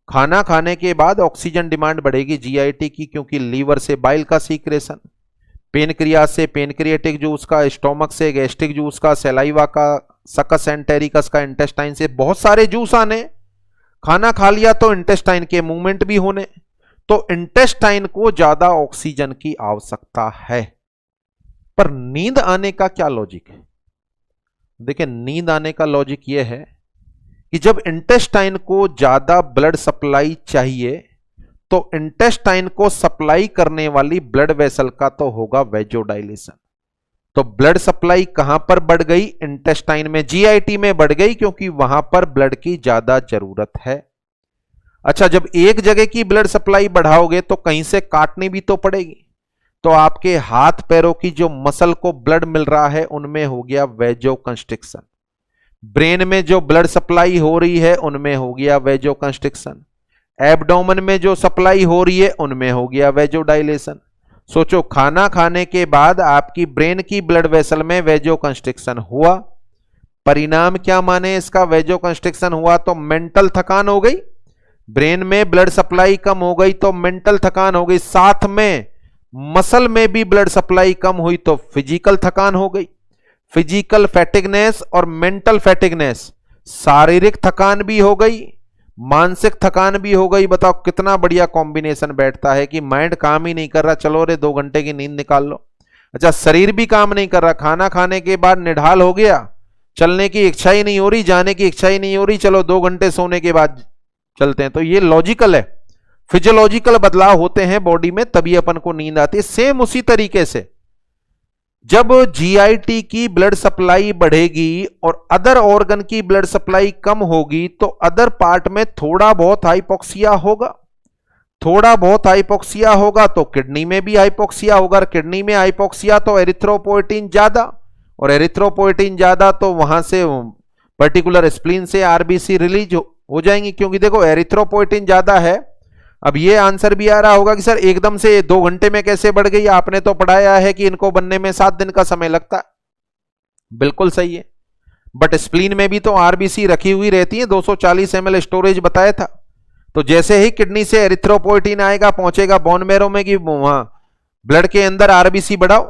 खाना खाने के बाद ऑक्सीजन डिमांड बढ़ेगी जीआईटी की, क्योंकि लीवर से बाइल का सीक्रेशन, पेनक्रियाज से पेनक्रिएटिक जूस का, स्टोमक से गैस्ट्रिक जूस का, सलाइवा का, सकस एंटेरिकस का, इंटेस्टाइन से बहुत सारे जूस आने। खाना खा लिया तो इंटेस्टाइन के मूवमेंट भी होने, तो इंटेस्टाइन को ज्यादा ऑक्सीजन की आवश्यकता है। पर नींद आने का क्या लॉजिक है? देखिए, नींद आने का लॉजिक यह है कि जब इंटेस्टाइन को ज्यादा ब्लड सप्लाई चाहिए तो इंटेस्टाइन को सप्लाई करने वाली ब्लड वेसल का तो होगा वेजोडाइलेशन। तो ब्लड सप्लाई कहां पर बढ़ गई? इंटेस्टाइन में, जीआईटी में बढ़ गई, क्योंकि वहां पर ब्लड की ज्यादा जरूरत है। अच्छा, जब एक जगह की ब्लड सप्लाई बढ़ाओगे तो कहीं से काटनी भी तो पड़ेगी। तो आपके हाथ पैरों की जो मसल को ब्लड मिल रहा है उनमें हो गया वेजो कंस्ट्रिक्शन, ब्रेन में जो ब्लड सप्लाई हो रही है उनमें हो गया वेजो कंस्ट्रिक्शन, एब्डोमेन में जो सप्लाई हो रही है उनमें हो गया वेजोडाइलेशन। सोचो, खाना खाने के बाद आपकी ब्रेन की ब्लड वेसल में वेजो कंस्ट्रिक्शन हुआ, परिणाम क्या माने इसका? वेजो कंस्ट्रिक्शन हुआ तो मेंटल थकान हो गई, ब्रेन में ब्लड सप्लाई कम हो गई तो मेंटल थकान हो गई, साथ में मसल में भी ब्लड सप्लाई कम हुई तो फिजिकल थकान हो गई। फिजिकल फैटिगनेस और मेंटल फैटिगनेस, शारीरिक थकान भी हो गई, मानसिक थकान भी हो गई। बताओ कितना बढ़िया कॉम्बिनेशन बैठता है कि माइंड काम ही नहीं कर रहा, चलो रे 2 घंटे की नींद निकाल लो। अच्छा, शरीर भी काम नहीं कर रहा, खाना खाने के बाद निढाल हो गया, चलने की इच्छा ही नहीं हो रही, जाने की इच्छा ही नहीं हो रही, चलो 2 घंटे सोने के बाद चलते हैं। तो ये लॉजिकल है, फिजियोलॉजिकल बदलाव होते हैं बॉडी में, तभी अपन को नींद आती है। सेम उसी तरीके से जब जीआईटी की ब्लड सप्लाई बढ़ेगी और अदर ऑर्गन की ब्लड सप्लाई कम होगी तो अदर पार्ट में थोड़ा बहुत हाइपोक्सिया होगा, थोड़ा बहुत हाइपोक्सिया होगा तो किडनी में भी हाइपोक्सिया होगा, किडनी में हाइपोक्सिया तो एरिथ्रोपोएटिन ज्यादा, और एरिथ्रोपोएटिन ज्यादा तो वहां से पर्टिकुलर स्प्लीन से आरबीसी रिलीज हो जाएंगी, क्योंकि देखो एरिथ्रोपोएटिन ज्यादा है। अब ये आंसर भी आ रहा होगा कि सर एकदम से 2 घंटे में कैसे बढ़ गई? आपने तो पढ़ाया है कि इनको बनने में 7 दिन का समय लगता है। बिल्कुल सही है, बट स्प्लीन में भी तो आरबीसी रखी हुई रहती है, 240 ml स्टोरेज बताया था। तो जैसे ही किडनी से एरिथ्रोपोएटिन आएगा, पहुंचेगा बोन मैरो में कि वहां ब्लड के अंदर आरबीसी बढ़ाओ,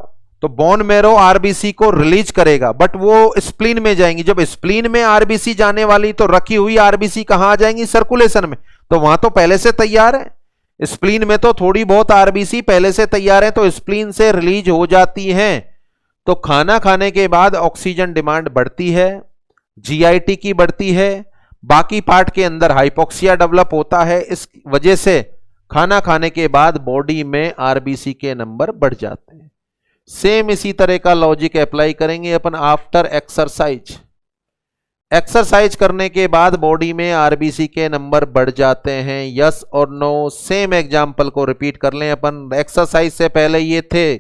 तो बोन मैरो आरबीसी को रिलीज करेगा, बट वो स्प्लीन में जाएंगी। जब स्प्लीन में आरबीसी जाने वाली तो रखी हुई आरबीसी कहां आ जाएंगी? सर्कुलेशन में, तो वहां तो पहले से तैयार है। स्प्लीन में तो थोड़ी बहुत आरबीसी पहले से तैयार है, तो स्प्लीन से रिलीज हो जाती हैं। तो खाना खाने के बाद ऑक्सीजन डिमांड बढ़ती है, जीआईटी की बढ़ती है, बाकी पार्ट के अंदर हाइपोक्सिया डेवलप होता है। इस वजह से खाना खाने के बाद बॉडी में आरबीसी के नंबर बढ़ जाते हैं। सेम इसी तरह का लॉजिक अप्लाई करेंगे अपन आफ्टर एक्सरसाइज। एक्सरसाइज करने के बाद बॉडी में आरबीसी के नंबर बढ़ जाते हैं, यस और नो। सेम एग्जाम्पल को रिपीट कर लें अपन। एक्सरसाइज से पहले ये थे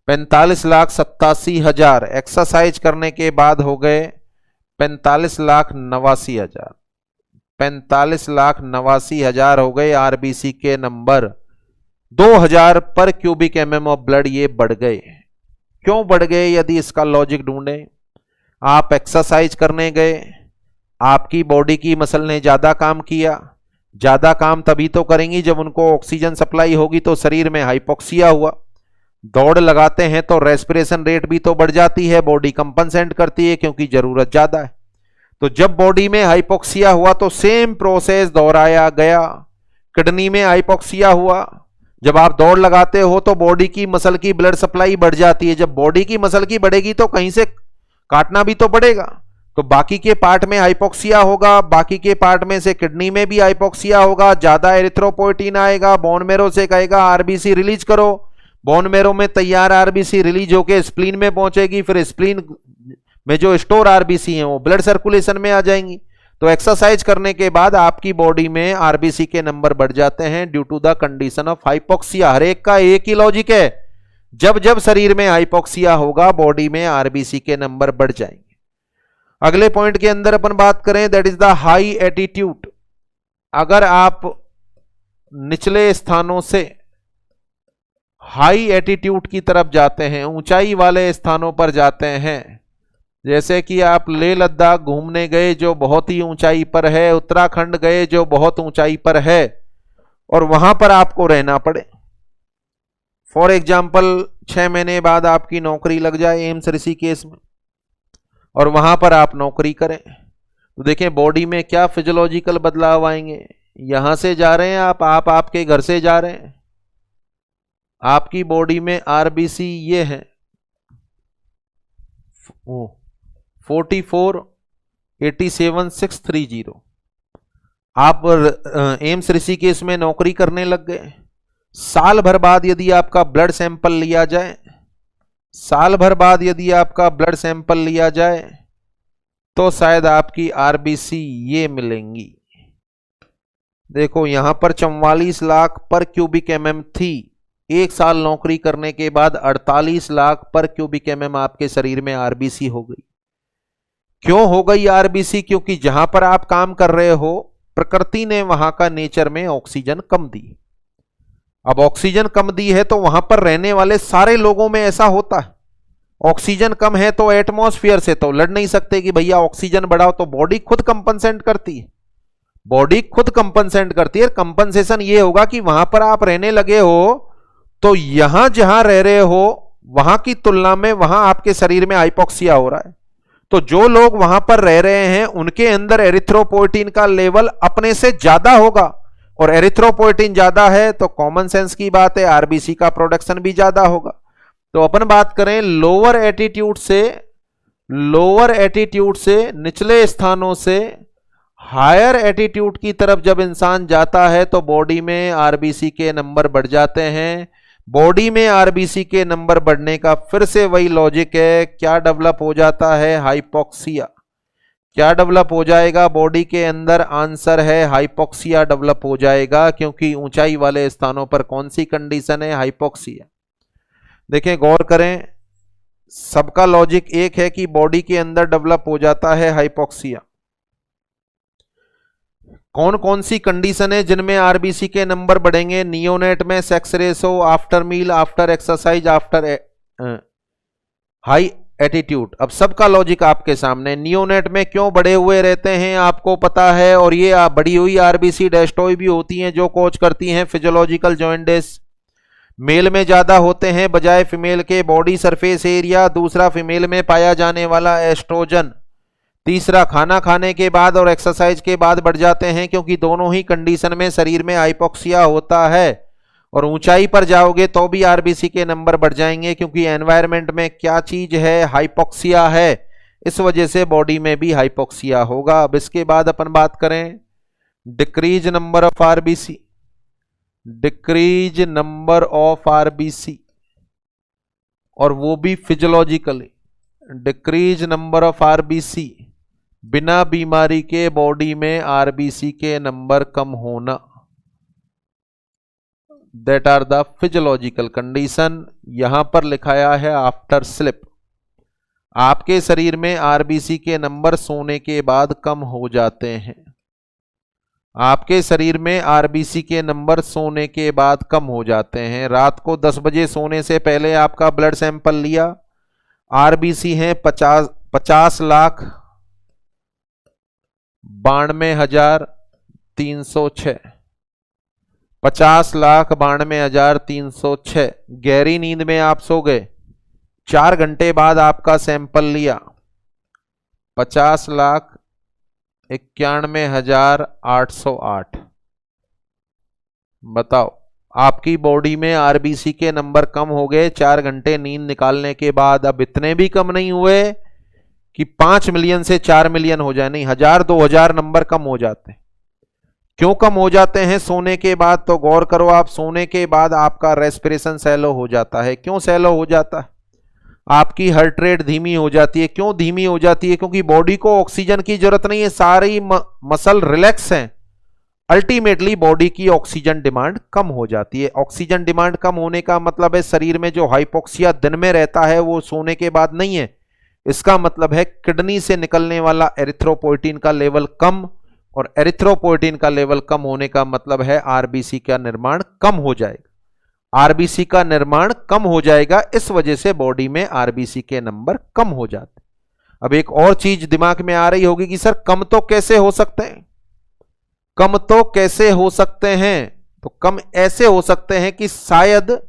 45,87,000, एक्सरसाइज करने के बाद हो गए 45,89,000। 45,89,000 हो गए आरबीसी के नंबर। 2000 पर क्यूबिक एमएम ऑफ ब्लड ये बढ़ गए। क्यों बढ़ गए? यदि इसका लॉजिक ढूंढें, आप एक्सरसाइज करने गए, आपकी बॉडी की मसल ने ज्यादा काम किया। ज्यादा काम तभी तो करेंगी जब उनको ऑक्सीजन सप्लाई होगी, तो शरीर में हाइपोक्सिया हुआ। दौड़ लगाते हैं तो रेस्पिरेशन रेट भी तो बढ़ जाती है, बॉडी कंपनसेट करती है क्योंकि जरूरत ज्यादा है। तो जब बॉडी में हाइपोक्सिया हुआ तो सेम प्रोसेस दोहराया गया। किडनी में हाइपोक्सिया हुआ, जब आप दौड़ लगाते हो तो बॉडी की मसल की ब्लड सप्लाई बढ़ जाती है। जब बॉडी की मसल की बढ़ेगी तो कहीं से काटना भी तो पड़ेगा, तो बाकी के पार्ट में हाइपोक्सिया होगा, बाकी के पार्ट में से किडनी में भी हाइपोक्सिया होगा, ज्यादा एरिथ्रोपोइटिन आएगा, बोन मैरो से कहेगा आरबीसी रिलीज करो। बोन मैरो में तैयार आरबीसी रिलीज होकर स्प्लीन में पहुंचेगी, फिर स्प्लीन में जो स्टोर आरबीसी हैं वो ब्लड सर्कुलेशन में आ जाएंगी। तो एक्सरसाइज करने के बाद आपकी बॉडी में आरबीसी के नंबर बढ़ जाते हैं due to the condition of hypoxia. हर एक का एक ही लॉजिक है, जब जब शरीर में हाइपोक्सिया होगा बॉडी में आरबीसी के नंबर बढ़ जाएंगे। अगले पॉइंट के अंदर अपन बात करें, that is the high attitude. अगर आप निचले स्थानों से हाई एटीट्यूड की तरफ जाते हैं, ऊंचाई वाले स्थानों पर जाते हैं, जैसे कि आप लेह लद्दाख घूमने गए जो बहुत ही ऊंचाई पर है, उत्तराखंड गए जो बहुत ऊंचाई पर है, और वहां पर आपको रहना पड़े। फॉर एग्जाम्पल 6 महीने बाद आपकी नौकरी लग जाए एम्स ऋषिकेश में, और वहां पर आप नौकरी करें, तो देखें बॉडी में क्या फिजियोलॉजिकल बदलाव आएंगे। यहां से जा रहे हैं आप आपके घर से जा रहे हैं, आपकी बॉडी में आरबीसी ये है 44,87,630। आप एम्स ऋषिकेश में नौकरी करने लग गए। साल भर बाद यदि आपका ब्लड सैंपल लिया जाए, साल भर बाद यदि आपका ब्लड सैंपल लिया जाए तो शायद आपकी आरबीसी ये मिलेंगी। देखो यहां पर 44 लाख पर क्यूबिक एमएम थी, एक साल नौकरी करने के बाद 48 लाख पर क्यूबिक एमएम आपके शरीर में आरबीसी हो गई। क्यों हो गई आरबीसी? क्योंकि जहां पर आप काम कर रहे हो प्रकृति ने वहां का नेचर में ऑक्सीजन कम दी। अब ऑक्सीजन कम दी है तो वहां पर रहने वाले सारे लोगों में ऐसा होता है। ऑक्सीजन कम है तो एटमॉस्फेयर से तो लड़ नहीं सकते कि भैया ऑक्सीजन बढ़ाओ, तो बॉडी खुद कंपनसेट करती है। बॉडी खुद कंपनसेट करती है। कंपनसेशन ये होगा कि वहां पर आप रहने लगे हो तो यहां जहां रह रहे हो वहां की तुलना में वहां आपके शरीर में हाइपोक्सिया हो रहा है, तो जो लोग वहां पर रह रहे हैं उनके अंदर एरिथ्रोपोइटिन का लेवल अपने से ज्यादा होगा, और एरिथ्रोपोइटिन ज्यादा है तो कॉमन सेंस की बात है आरबीसी का प्रोडक्शन भी ज्यादा होगा। तो अपन बात करें लोअर एटीट्यूड से निचले स्थानों से हायर एटीट्यूड की तरफ जब इंसान जाता है तो बॉडी में आरबीसी के नंबर बढ़ जाते हैं। बॉडी में आरबीसी के नंबर बढ़ने का फिर से वही लॉजिक है, क्या डेवलप हो जाता है? हाइपोक्सिया। क्या डेवलप हो जाएगा बॉडी के अंदर? आंसर है हाइपोक्सिया डेवलप हो जाएगा, क्योंकि ऊंचाई वाले स्थानों पर कौन सी कंडीशन है? हाइपोक्सिया। देखें गौर करें, सबका लॉजिक एक है कि बॉडी के अंदर डेवलप हो जाता है हाइपोक्सिया। कौन कौन सी कंडीशन है जिनमें आरबीसी के नंबर बढ़ेंगे? नियोनेट में sex ratio, after meal, after exercise, after high attitude. अब सबका लॉजिक आपके सामने। नियोनेट में क्यों बढ़े हुए रहते हैं आपको पता है, और ये बढ़ी हुई आरबीसी डेस्टॉय भी होती हैं जो कोच करती हैं फिजियोलॉजिकल जॉइंटिस। मेल में ज्यादा होते हैं बजाय फीमेल के बॉडी सरफेस एरिया, दूसरा फीमेल में पाया जाने वाला एस्ट्रोजन, तीसरा खाना खाने के बाद और एक्सरसाइज के बाद बढ़ जाते हैं, क्योंकि दोनों ही कंडीशन में शरीर में हाइपोक्सिया होता है। और ऊंचाई पर जाओगे तो भी आरबीसी के नंबर बढ़ जाएंगे, क्योंकि एनवायरनमेंट में क्या चीज है? हाइपोक्सिया है। इस वजह से बॉडी में भी हाइपोक्सिया होगा। अब इसके बाद अपन बात करें decrease number of RBC. Decrease number of RBC, और वो भी physiologically. Decrease number of RBC बिना बीमारी के बॉडी में आरबीसी के नंबर कम होना, that are the physiological condition. यहां पर लिखाया है आफ्टर स्लिप। आपके शरीर में आरबीसी के नंबर सोने के बाद कम हो जाते हैं। आपके शरीर में आरबीसी के नंबर सोने के बाद कम हो जाते हैं। रात को 10 बजे सोने से पहले आपका ब्लड सैंपल लिया, आरबीसी हैं 50,92,306, 50,92,306। गहरी नींद में आप सो गए, 4 घंटे बाद आपका सैंपल लिया, 50,91,808। बताओ, आपकी बॉडी में आरबीसी के नंबर कम हो गए 4 घंटे नींद निकालने के बाद। अब इतने भी कम नहीं हुए कि 5 मिलियन से 4 मिलियन हो जाए, नहीं, 1000-2000 नंबर कम हो जाते हैं। क्यों कम हो जाते हैं सोने के बाद? तो गौर करो आप, सोने के बाद आपका रेस्पिरेशन सैलो हो जाता है। क्यों सैलो हो जाता है? आपकी हार्ट रेट धीमी हो जाती है। क्यों धीमी हो जाती है? क्योंकि बॉडी को ऑक्सीजन की जरूरत नहीं है, सारी मसल रिलैक्स हैं। अल्टीमेटली बॉडी की ऑक्सीजन डिमांड कम हो जाती है। ऑक्सीजन डिमांड कम होने का मतलब है शरीर में जो हाइपोक्सिया दिन में रहता है वो सोने के बाद नहीं है। इसका मतलब है किडनी से निकलने वाला एरिथ्रोपोइटिन का लेवल कम, और एरिथ्रोपोइटिन का लेवल कम होने का मतलब है आरबीसी का निर्माण कम हो जाएगा। आरबीसी का निर्माण कम हो जाएगा, इस वजह से बॉडी में आरबीसी के नंबर कम हो जाते। अब एक और चीज दिमाग में आ रही होगी कि सर कम तो कैसे हो सकते हैं? कम तो कैसे हो सकते हैं? तो कम ऐसे हो सकते हैं कि शायद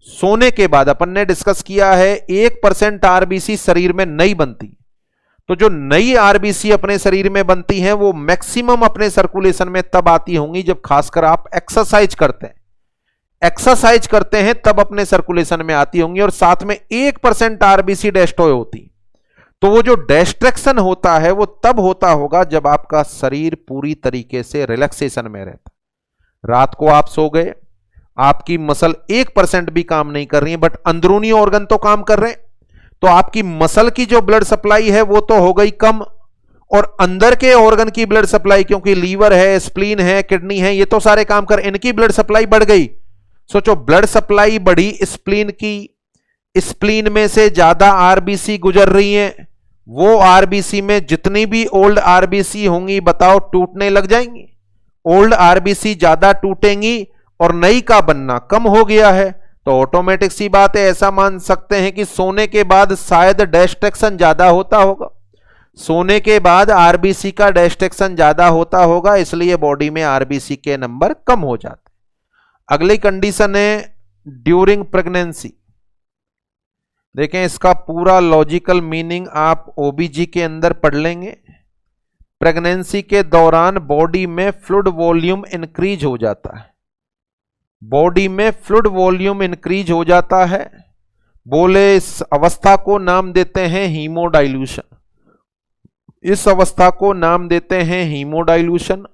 सोने के बाद, अपन ने डिस्कस किया है 1% आरबीसी शरीर में नहीं बनती। तो जो नई आरबीसी अपने शरीर में बनती हैं वो मैक्सिमम अपने सर्कुलेशन में तब आती होंगी जब खासकर आप एक्सरसाइज करते हैं। एक्सरसाइज करते हैं तब अपने सर्कुलेशन में आती होंगी, और साथ में 1% आरबीसी डेस्ट्रॉय होती। तो वो जो डिस्ट्रैक्शन होता है वो तब होता होगा जब आपका शरीर पूरी तरीके से रिलैक्सेशन में रहता। रात को आप सो गए, आपकी मसल 1% भी काम नहीं कर रही है, बट अंदरूनी ऑर्गन तो काम कर रहे हैं। तो आपकी मसल की जो ब्लड सप्लाई है वो तो हो गई कम, और अंदर के ऑर्गन की ब्लड सप्लाई, क्योंकि लीवर है, स्प्लीन है, किडनी है, ये तो सारे काम कर, इनकी ब्लड सप्लाई बढ़ गई। सोचो, ब्लड सप्लाई बढ़ी स्प्लीन की, स्प्लीन में से ज्यादा आरबीसी गुजर रही है। वो आरबीसी में जितनी भी ओल्ड आरबीसी होंगी, बताओ टूटने लग जाएंगी। ओल्ड आरबीसी ज्यादा टूटेंगी और नई का बनना कम हो गया है। तो ऑटोमेटिक सी बात है, ऐसा मान सकते हैं कि सोने के बाद शायद डिस्ट्रैक्शन ज्यादा होता होगा। सोने के बाद आरबीसी का डिस्ट्रैक्शन ज्यादा होता होगा, इसलिए बॉडी में आरबीसी के नंबर कम हो जाते। अगली कंडीशन है ड्यूरिंग प्रेगनेंसी। देखें, इसका पूरा लॉजिकल मीनिंग आप ओबीजी के अंदर पढ़ लेंगे। प्रेगनेंसी के दौरान बॉडी में फ्लूइड वॉल्यूम इंक्रीज हो जाता है। बॉडी में फ्लूइड वॉल्यूम इंक्रीज हो जाता है। बोले इस अवस्था को नाम देते हैं हीमोडाइल्यूशन। इस अवस्था को नाम देते हैं हीमोडाइल्यूशन।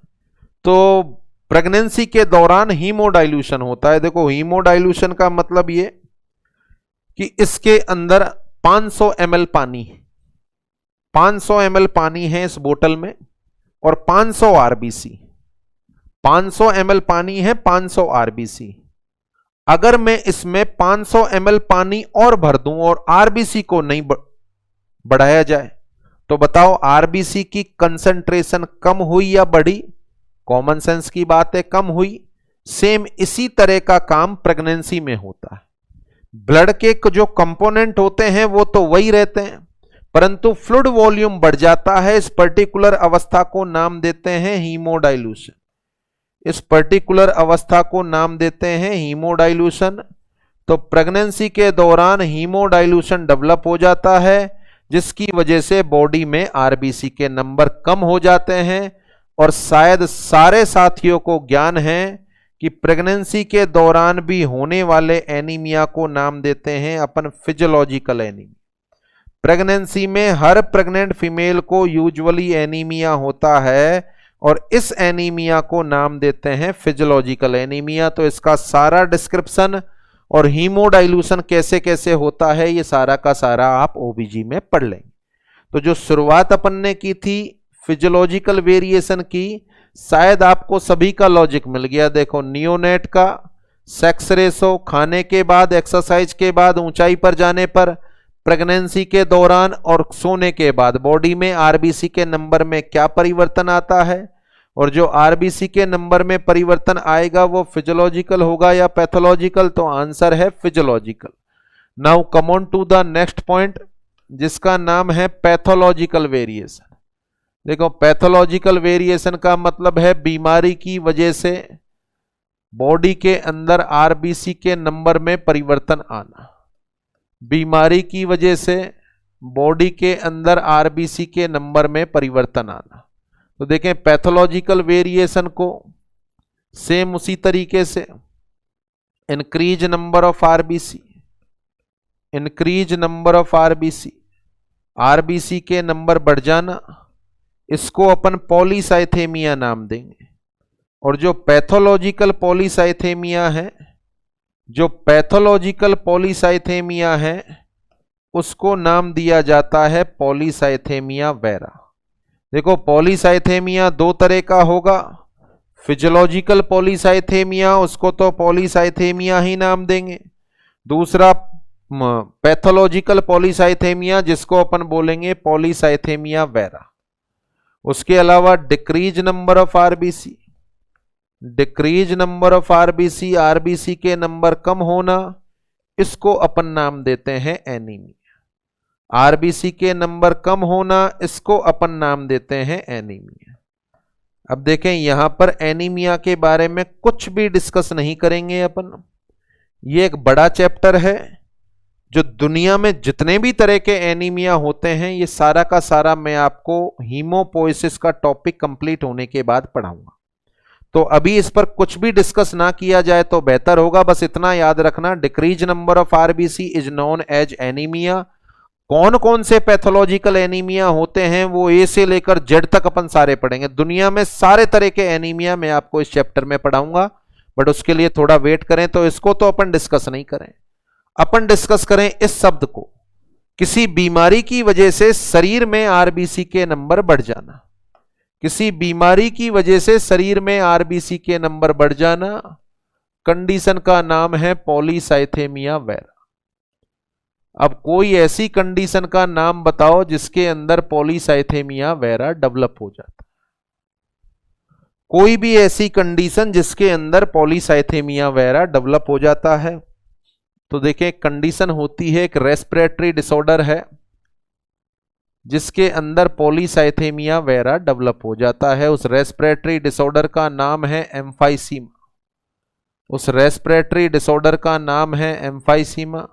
तो प्रेगनेंसी के दौरान हीमोडाइल्यूशन होता है। देखो, हीमोडाइल्यूशन का मतलब ये कि इसके अंदर 500 ml पानी, 500 ml पानी है इस बोतल में, और 500 आरबीसी, 500 ml पानी है, 500 आरबीसी। अगर मैं इसमें 500 ml पानी और भर दूं और आरबीसी को नहीं बढ़ाया जाए, तो बताओ आरबीसी की कंसंट्रेशन कम हुई या बढ़ी? कॉमन सेंस की बात है, कम हुई। सेम इसी तरह का काम प्रेगनेंसी में होता है। ब्लड के जो कंपोनेंट होते हैं वो तो वही रहते हैं, परंतु फ्लूइड वॉल्यूम बढ़ जाता है। इस पर्टिकुलर अवस्था को नाम देते हैं हीमोडाइल्यूशन। इस पर्टिकुलर अवस्था को नाम देते हैं हीमोडाइल्यूशन। तो प्रेगनेंसी के दौरान हीमोडाइल्यूशन डेवलप हो जाता है, जिसकी वजह से बॉडी में आरबीसी के नंबर कम हो जाते हैं। और शायद सारे साथियों को ज्ञान है कि प्रेगनेंसी के दौरान भी होने वाले एनीमिया को नाम देते हैं अपन फिजियोलॉजिकल एनीमिया। प्रेगनेंसी में हर प्रेग्नेंट फीमेल को यूजुअली एनीमिया होता है, और इस एनीमिया को नाम देते हैं फिजियोलॉजिकल एनीमिया। तो इसका सारा डिस्क्रिप्शन और हीमोडाइल्यूशन कैसे कैसे होता है, ये सारा का सारा आप ओबीजी में पढ़ लेंगे। तो जो शुरुआत अपन ने की थी फिजियोलॉजिकल वेरिएशन की, शायद आपको सभी का लॉजिक मिल गया। देखो नियोनेट का सेक्स रेशो, खाने के बाद, एक्सरसाइज के बाद, ऊंचाई पर जाने पर, प्रेगनेंसी के दौरान और सोने के बाद बॉडी में आरबीसी के नंबर में क्या परिवर्तन आता है, और जो आरबीसी के नंबर में परिवर्तन आएगा वो फिजियोलॉजिकल होगा या पैथोलॉजिकल, तो आंसर है physiological. Now come on to the next point, जिसका नाम है पैथोलॉजिकल वेरिएशन। देखो पैथोलॉजिकल वेरिएशन का मतलब है बीमारी की वजह से बॉडी के अंदर आरबीसी के नंबर में परिवर्तन आना। बीमारी की वजह से बॉडी के अंदर आरबीसी के नंबर में परिवर्तन आना। तो देखें पैथोलॉजिकल वेरिएशन को सेम उसी तरीके से increase number of RBC, increase number of RBC, RBC के नंबर बढ़ जाना, इसको अपन पॉलीसाइथेमिया नाम देंगे। और जो पैथोलॉजिकल पॉलीसाइथेमिया है, जो पैथोलॉजिकल पॉलीसाइथेमिया है उसको नाम दिया जाता है पॉलीसाइथेमिया वेरा। देखो पॉलीसाइथेमिया दो तरह का होगा, फिजियोलॉजिकल पॉलीसाइथेमिया उसको तो पॉलीसाइथेमिया ही नाम देंगे, दूसरा पैथोलॉजिकल पॉलीसाइथेमिया जिसको अपन बोलेंगे पॉलीसाइथेमिया वेरा। उसके अलावा decrease number of RBC, decrease number of RBC, RBC के नंबर कम होना, इसको अपन नाम देते हैं एनीमिया। आरबीसी के नंबर कम होना, इसको अपन नाम देते हैं एनीमिया। अब देखें यहां पर एनीमिया के बारे में कुछ भी डिस्कस नहीं करेंगे अपन, ये एक बड़ा चैप्टर है। जो दुनिया में जितने भी तरह के एनीमिया होते हैं ये सारा का सारा मैं आपको हीमोपोइसिस का टॉपिक कंप्लीट होने के बाद पढ़ाऊंगा, तो अभी इस पर कुछ भी डिस्कस ना किया जाए तो बेहतर होगा। बस इतना याद रखना, decrease number of RBC is known as anaemia. कौन कौन से पैथोलॉजिकल एनीमिया होते हैं वो ए से लेकर जेड तक अपन सारे पढ़ेंगे। दुनिया में सारे तरह के एनीमिया मैं आपको इस चैप्टर में पढ़ाऊंगा, बट उसके लिए थोड़ा वेट करें। तो इसको तो अपन डिस्कस नहीं करें, अपन डिस्कस करें इस शब्द को, किसी बीमारी की वजह से शरीर में आरबीसी के नंबर बढ़ जाना। किसी बीमारी की वजह से शरीर में आरबीसी के नंबर बढ़ जाना, कंडीशन का नाम है पॉलीसाइथेमिया वेरा। अब कोई ऐसी कंडीशन का नाम बताओ जिसके अंदर पॉलीसाइथेमिया वेरा डेवलप हो जाता है। कोई भी ऐसी कंडीशन जिसके अंदर पॉलीसाइथेमिया वेरा डेवलप हो जाता है। तो देखें कंडीशन होती है, एक रेस्पिरेटरी डिसऑर्डर है जिसके अंदर पॉलीसाइथेमिया वेरा डेवलप हो जाता है। उस रेस्पिरेटरी डिसऑर्डर का नाम है एम्फाइसीमा। उस रेस्पिरेटरी डिसऑर्डर का नाम है emphysema.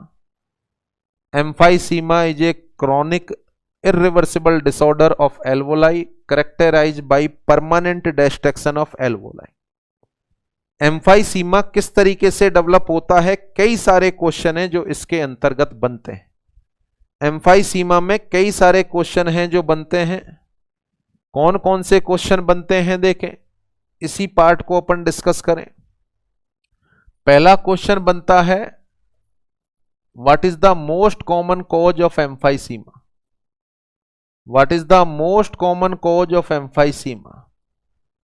Emphysema is a chronic irreversible disorder of alveoli characterised by permanent destruction of alveoli. Emphysema किस तरीके से डेवलप होता है, कई सारे क्वेश्चन हैं जो इसके अंतर्गत बनते हैं। एम्फाइसीमा में कई सारे क्वेश्चन हैं जो बनते हैं। कौन कौन से क्वेश्चन बनते हैं देखें, इसी पार्ट को अपन डिस्कस करें। पहला क्वेश्चन बनता है, what is the most common cause of emphysema. What is the most common cause of emphysema.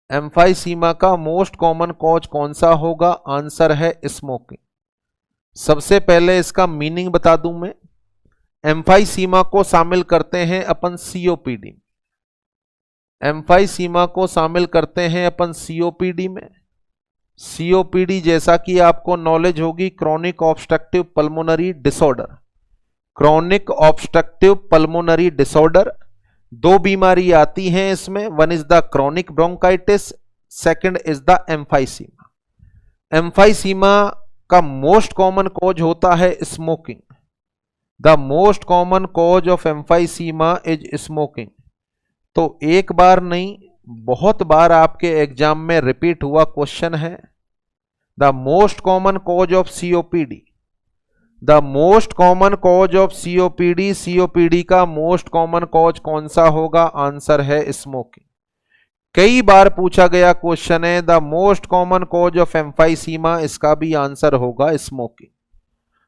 Emphysema का मोस्ट कॉमन कॉज कौन सा होगा, आंसर है स्मोकिंग। सबसे पहले इसका मीनिंग बता दूं मैं, एम्फाइसीमा को शामिल करते हैं अपन सीओपीडी में। एम्फाइसीमा को शामिल करते हैं अपन सीओपीडी में। सीओपीडी जैसा कि आपको नॉलेज होगी, chronic obstructive pulmonary disorder. Chronic obstructive pulmonary disorder, दो बीमारी आती हैं इसमें, one is the chronic bronchitis, second is the emphysema. Emphysema का मोस्ट कॉमन कॉज होता है smoking. The most common cause of emphysema is smoking. तो एक बार नहीं, बहुत बार आपके एग्जाम में रिपीट हुआ क्वेश्चन है। The most common cause of COPD, the most common cause of COPD, COPD का मोस्ट कॉमन कॉज कौन सा होगा, आंसर है स्मोकिंग। कई बार पूछा गया क्वेश्चन है the most common cause of emphysema, इसका भी आंसर होगा स्मोकिंग।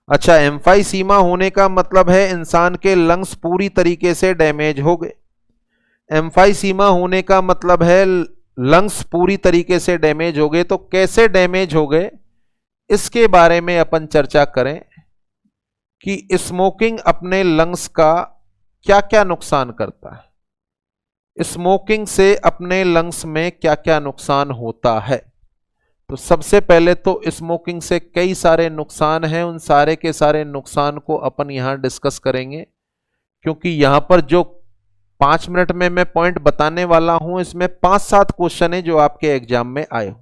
अच्छा, एम्फाइसीमा होने का मतलब है इंसान के लंग्स पूरी तरीके से डैमेज हो गए। एम्फाइसीमा होने का मतलब है लंग्स पूरी तरीके से डैमेज हो गए। तो कैसे डैमेज हो गए इसके बारे में अपन चर्चा करें कि स्मोकिंग अपने लंग्स का क्या क्या नुकसान करता है, स्मोकिंग से अपने लंग्स में क्या क्या नुकसान होता है। तो सबसे पहले तो स्मोकिंग से कई सारे नुकसान हैं, उन सारे के सारे नुकसान को अपन यहां डिस्कस करेंगे, क्योंकि यहां पर जो 5 मिनट में मैं पॉइंट बताने वाला हूं इसमें 5-7 क्वेश्चन है जो आपके एग्जाम में आए हो।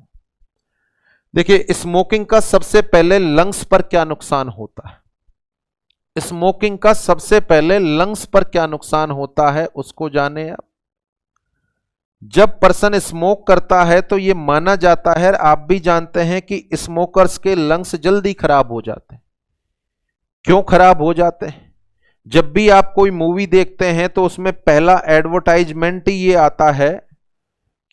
देखिए, स्मोकिंग का सबसे पहले लंग्स पर क्या नुकसान होता है, स्मोकिंग का सबसे पहले लंग्स पर क्या नुकसान होता है उसको जाने आप। जब पर्सन स्मोक करता है तो यह माना जाता है, आप भी जानते हैं कि स्मोकर्स के लंग्स जल्दी खराब हो जाते हैं। क्यों खराब हो जाते हैं? जब भी आप कोई मूवी देखते हैं तो उसमें पहला एडवर्टाइजमेंट ही ये आता है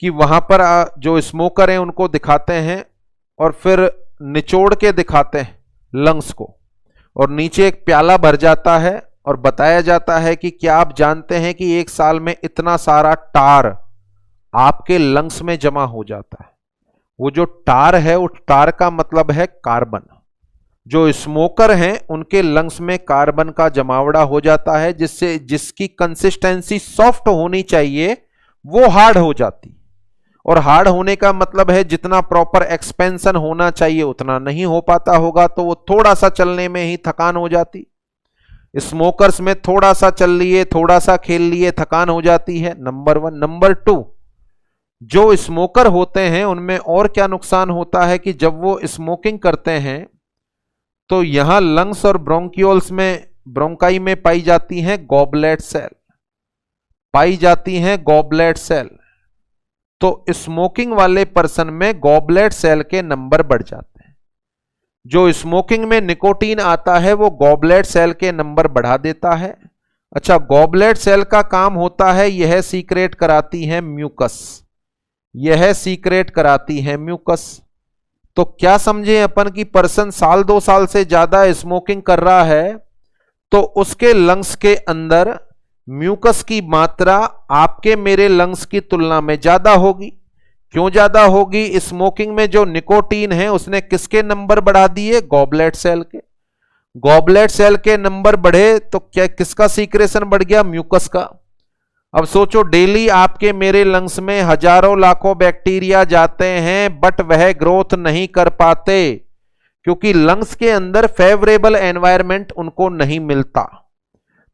कि वहां पर जो स्मोकर हैं उनको दिखाते हैं और फिर निचोड़ के दिखाते हैं लंग्स को, और नीचे एक प्याला भर जाता है और बताया जाता है कि क्या आप जानते हैं कि 1 साल में इतना सारा टार आपके लंग्स में जमा हो जाता है। वो जो टार है, वो टार का मतलब है कार्बन। जो स्मोकर हैं उनके लंग्स में कार्बन का जमावड़ा हो जाता है, जिससे जिसकी कंसिस्टेंसी सॉफ्ट होनी चाहिए वो हार्ड हो जाती, और हार्ड होने का मतलब है जितना प्रॉपर एक्सपेंशन होना चाहिए उतना नहीं हो पाता होगा, तो वो थोड़ा सा चलने में ही थकान हो जाती। स्मोकर्स में थोड़ा सा चल लिए, थोड़ा सा खेल लिए, थकान हो जाती है, नंबर 1। नंबर 2, जो स्मोकर होते हैं उनमें और क्या नुकसान होता है कि जब वो स्मोकिंग करते हैं तो यहां लंग्स और ब्रोंकियोल्स में, ब्रोंकाई में पाई जाती हैं गॉबलेट सेल, पाई जाती हैं गॉबलेट सेल। तो स्मोकिंग वाले पर्सन में गॉबलेट सेल के नंबर बढ़ जाते हैं। जो स्मोकिंग में निकोटीन आता है वो गॉबलेट सेल के नंबर बढ़ा देता है। अच्छा, गॉबलेट सेल का काम होता है, यह सीक्रेट कराती है म्यूकस, यह सीक्रेट कराती है म्यूकस। तो क्या समझे अपन कि पर्सन 1-2 साल से ज्यादा स्मोकिंग कर रहा है तो उसके लंग्स के अंदर म्यूकस की मात्रा आपके मेरे लंग्स की तुलना में ज्यादा होगी। क्यों ज्यादा होगी? स्मोकिंग में जो निकोटीन है उसने किसके नंबर बढ़ा दिए? गॉबलेट सेल के। गॉबलेट सेल के नंबर बढ़े तो क्या किसका सीक्रेशन बढ़ गया? म्यूकस का। अब सोचो, डेली आपके मेरे लंग्स में हजारों लाखों बैक्टीरिया जाते हैं बट वह ग्रोथ नहीं कर पाते, क्योंकि लंग्स के अंदर फेवरेबल एनवायरनमेंट उनको नहीं मिलता।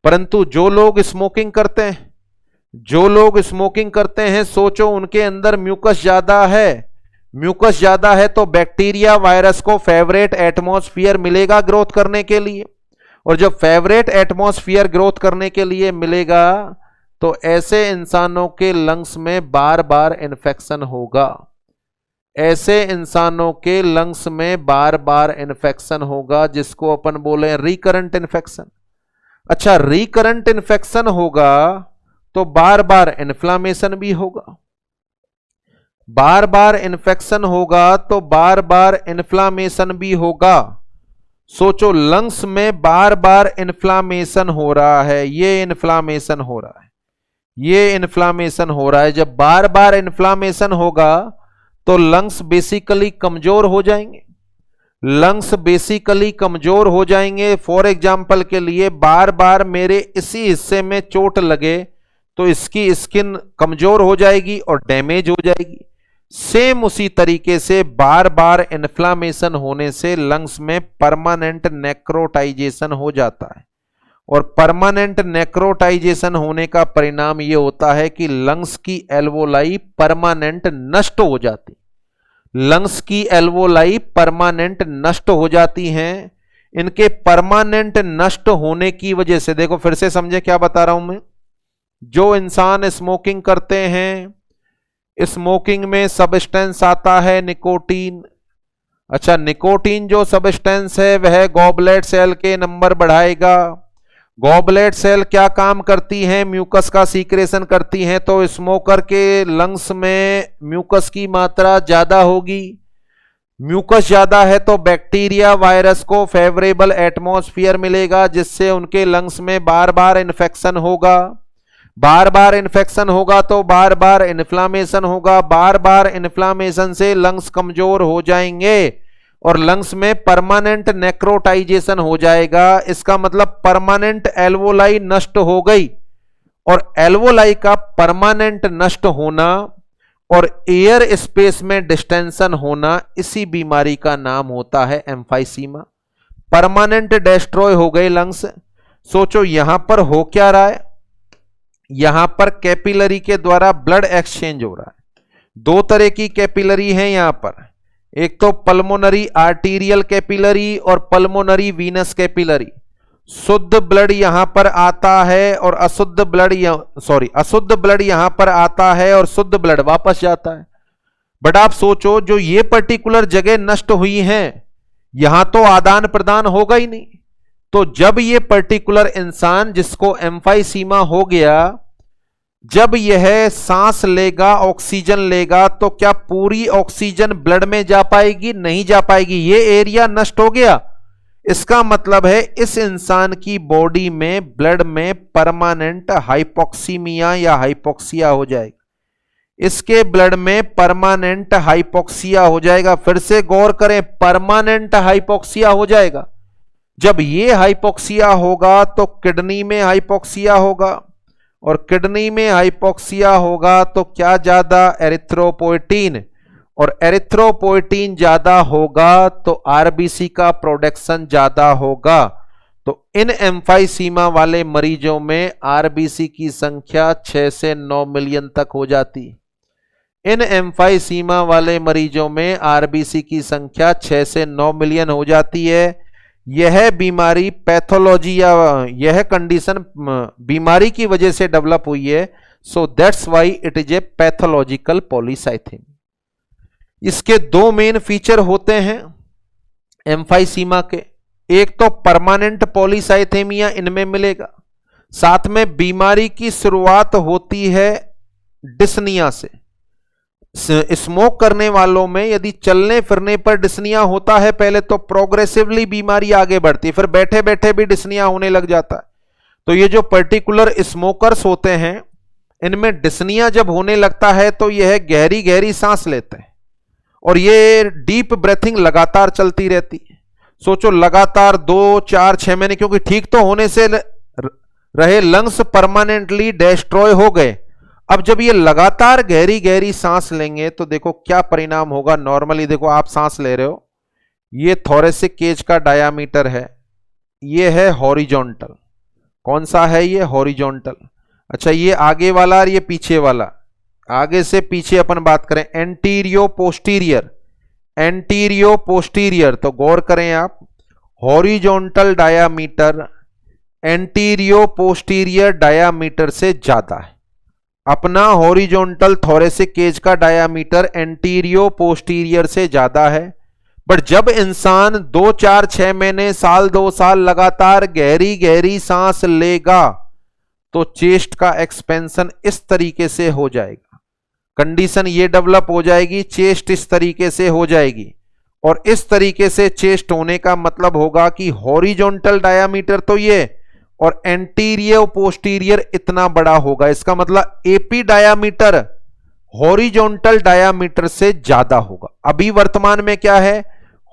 परंतु जो लोग स्मोकिंग करते हैं, जो लोग स्मोकिंग करते हैं, सोचो उनके अंदर म्यूकस ज्यादा है। म्यूकस ज्यादा है तो बैक्टीरिया वायरस को फेवरेट एटमॉस्फेयर मिलेगा ग्रोथ करने के लिए, और जब फेवरेट एटमॉस्फेयर ग्रोथ करने के लिए मिलेगा तो ऐसे इंसानों के लंग्स में बार बार इन्फेक्शन होगा, ऐसे इंसानों के लंग्स में बार बार इन्फेक्शन होगा, जिसको अपन बोले रिकरेंट इन्फेक्शन। अच्छा, रिकरेंट इन्फेक्शन होगा तो बार बार इन्फ्लामेशन भी होगा, बार बार इन्फेक्शन होगा तो बार बार इन्फ्लामेशन भी होगा। सोचो, लंग्स में बार बार इन्फ्लामेशन हो रहा है, ये इन्फ्लामेशन हो रहा है, ये इन्फ्लामेशन हो रहा है। जब बार बार इन्फ्लामेशन होगा तो लंग्स बेसिकली कमजोर हो जाएंगे, लंग्स बेसिकली कमजोर हो जाएंगे। फॉर एग्जांपल के लिए, बार बार मेरे इसी हिस्से में चोट लगे तो इसकी स्किन कमजोर हो जाएगी और डैमेज हो जाएगी। सेम उसी तरीके से बार बार इन्फ्लामेशन होने से लंग्स में परमानेंट नेक्रोटाइजेशन हो जाता है, और परमानेंट नेक्रोटाइजेशन होने का परिणाम यह होता है कि लंग्स की एल्वोलाई परमानेंट नष्ट हो जाती, लंग्स की एल्वोलाई परमानेंट नष्ट हो जाती हैं। इनके परमानेंट नष्ट होने की वजह से, देखो फिर से समझे क्या बता रहा हूं मैं। जो इंसान स्मोकिंग करते हैं, स्मोकिंग में सब्सटेंस आता है निकोटीन। अच्छा, निकोटीन जो सब्सटेंस है वह गॉबलेट सेल के नंबर बढ़ाएगा। गॉबलेट सेल क्या काम करती हैं? म्यूकस का सीक्रेशन करती हैं। तो स्मोकर के लंग्स में म्यूकस की मात्रा ज्यादा होगी, म्यूकस ज्यादा है तो बैक्टीरिया वायरस को फेवरेबल एटमॉस्फेयर मिलेगा, जिससे उनके लंग्स में बार बार इन्फेक्शन होगा। बार बार इन्फेक्शन होगा तो बार बार इन्फ्लामेशन होगा, बार बार इन्फ्लामेशन से लंग्स कमजोर हो जाएंगे और लंग्स में परमानेंट नेक्रोटाइजेशन हो जाएगा। इसका मतलब परमानेंट एल्वोलाई नष्ट हो गई, और एल्वोलाई का परमानेंट नष्ट होना और एयर स्पेस में डिस्टेंशन होना, इसी बीमारी का नाम होता है एम्फाइसीमा। परमानेंट डिस्ट्रॉय हो गए लंग्स। सोचो यहां पर हो क्या रहा है, यहां पर कैपिलरी के द्वारा ब्लड एक्सचेंज हो रहा है। दो तरह की कैपिलरी है यहां पर, एक तो पल्मोनरी आर्टीरियल कैपिलरी और पल्मोनरी वीनस कैपिलरी। शुद्ध ब्लड यहां पर आता है और अशुद्ध ब्लड अशुद्ध ब्लड यहां पर आता है और शुद्ध ब्लड वापस जाता है। बट आप सोचो जो ये पर्टिकुलर जगह नष्ट हुई है, यहां तो आदान प्रदान होगा ही नहीं। तो जब ये पर्टिकुलर इंसान जिसको एम्फाइसीमा हो गया, जब यह सांस लेगा, ऑक्सीजन लेगा, तो क्या पूरी ऑक्सीजन ब्लड में जा पाएगी? नहीं जा पाएगी। ये एरिया नष्ट हो गया। इसका मतलब है इस इंसान की बॉडी में ब्लड में परमानेंट हाइपोक्सीमिया या हाइपोक्सिया हो जाएगा। इसके ब्लड में परमानेंट हाइपोक्सिया हो जाएगा। फिर से गौर करें, परमानेंट हाइपोक्सिया हो जाएगा। जब ये हाइपोक्सिया होगा तो किडनी में हाइपोक्सिया होगा, और किडनी में हाइपोक्सिया होगा तो क्या ज्यादा? एरिथ्रोपोएटिन, और एरिथ्रोपोएटिन ज्यादा होगा तो आरबीसी का प्रोडक्शन ज्यादा होगा। तो इन एम्फाइसीमा वाले मरीजों में आरबीसी की संख्या 6 से 9 मिलियन तक हो जाती। इन एम्फाइसीमा वाले मरीजों में आरबीसी की संख्या 6 से 9 मिलियन हो जाती है। यह बीमारी पैथोलॉजी या यह कंडीशन बीमारी की वजह से डेवलप हुई है। So that's why it is A pathological polycythaemia. इसके दो मेन फीचर होते हैं एम्फाइसीमा के। एक तो परमानेंट पॉलीसाइथेमिया इनमें मिलेगा, साथ में बीमारी की शुरुआत होती है डिस्निया से। स्मोक करने वालों में यदि चलने फिरने पर डिस्निया होता है पहले, तो प्रोग्रेसिवली बीमारी आगे बढ़ती है, फिर बैठे बैठे भी डिस्निया होने लग जाता है। तो ये जो पर्टिकुलर स्मोकर्स होते हैं, इनमें डिस्निया जब होने लगता है तो यह गहरी गहरी सांस लेते हैं, और ये डीप ब्रेथिंग लगातार चलती रहती है। सोचो लगातार 2, 4, 6 महीने, क्योंकि ठीक तो होने से रहे लंग्स परमानेंटली डिस्ट्रॉय हो गए। अब जब ये लगातार गहरी गहरी सांस लेंगे तो देखो क्या परिणाम होगा। नॉर्मली देखो आप सांस ले रहे हो, ये थोरेसिक केज का डायामीटर है, ये है हॉरिजॉन्टल। कौन सा है ये? हॉरिजॉन्टल। अच्छा, ये आगे वाला और ये पीछे वाला। आगे से पीछे अपन बात करें, एंटीरियो पोस्टीरियर। एंटीरियो पोस्टीरियर, तो गौर करें आप, हॉरिजॉन्टल डायामीटर एंटीरियो पोस्टीरियर डायामीटर से ज्यादा है। अपना हॉरिजॉन्टल थोरेसिक केज का डायामीटर एंटीरियो पोस्टीरियर से ज्यादा है। बट जब इंसान 2, 4, 6 महीने, साल, 2 साल लगातार गहरी गहरी सांस लेगा तो चेस्ट का एक्सपेंशन इस तरीके से हो जाएगा। कंडीशन ये डेवलप हो जाएगी, चेस्ट इस तरीके से हो जाएगी। और इस तरीके से चेस्ट होने का मतलब होगा कि हॉरिजॉन्टल डायामीटर तो ये, और एंटीरियर पोस्टीरियर इतना बड़ा होगा। इसका मतलब एपी डायामीटर हॉरिजॉन्टल डायामीटर से ज्यादा होगा। अभी वर्तमान में क्या है?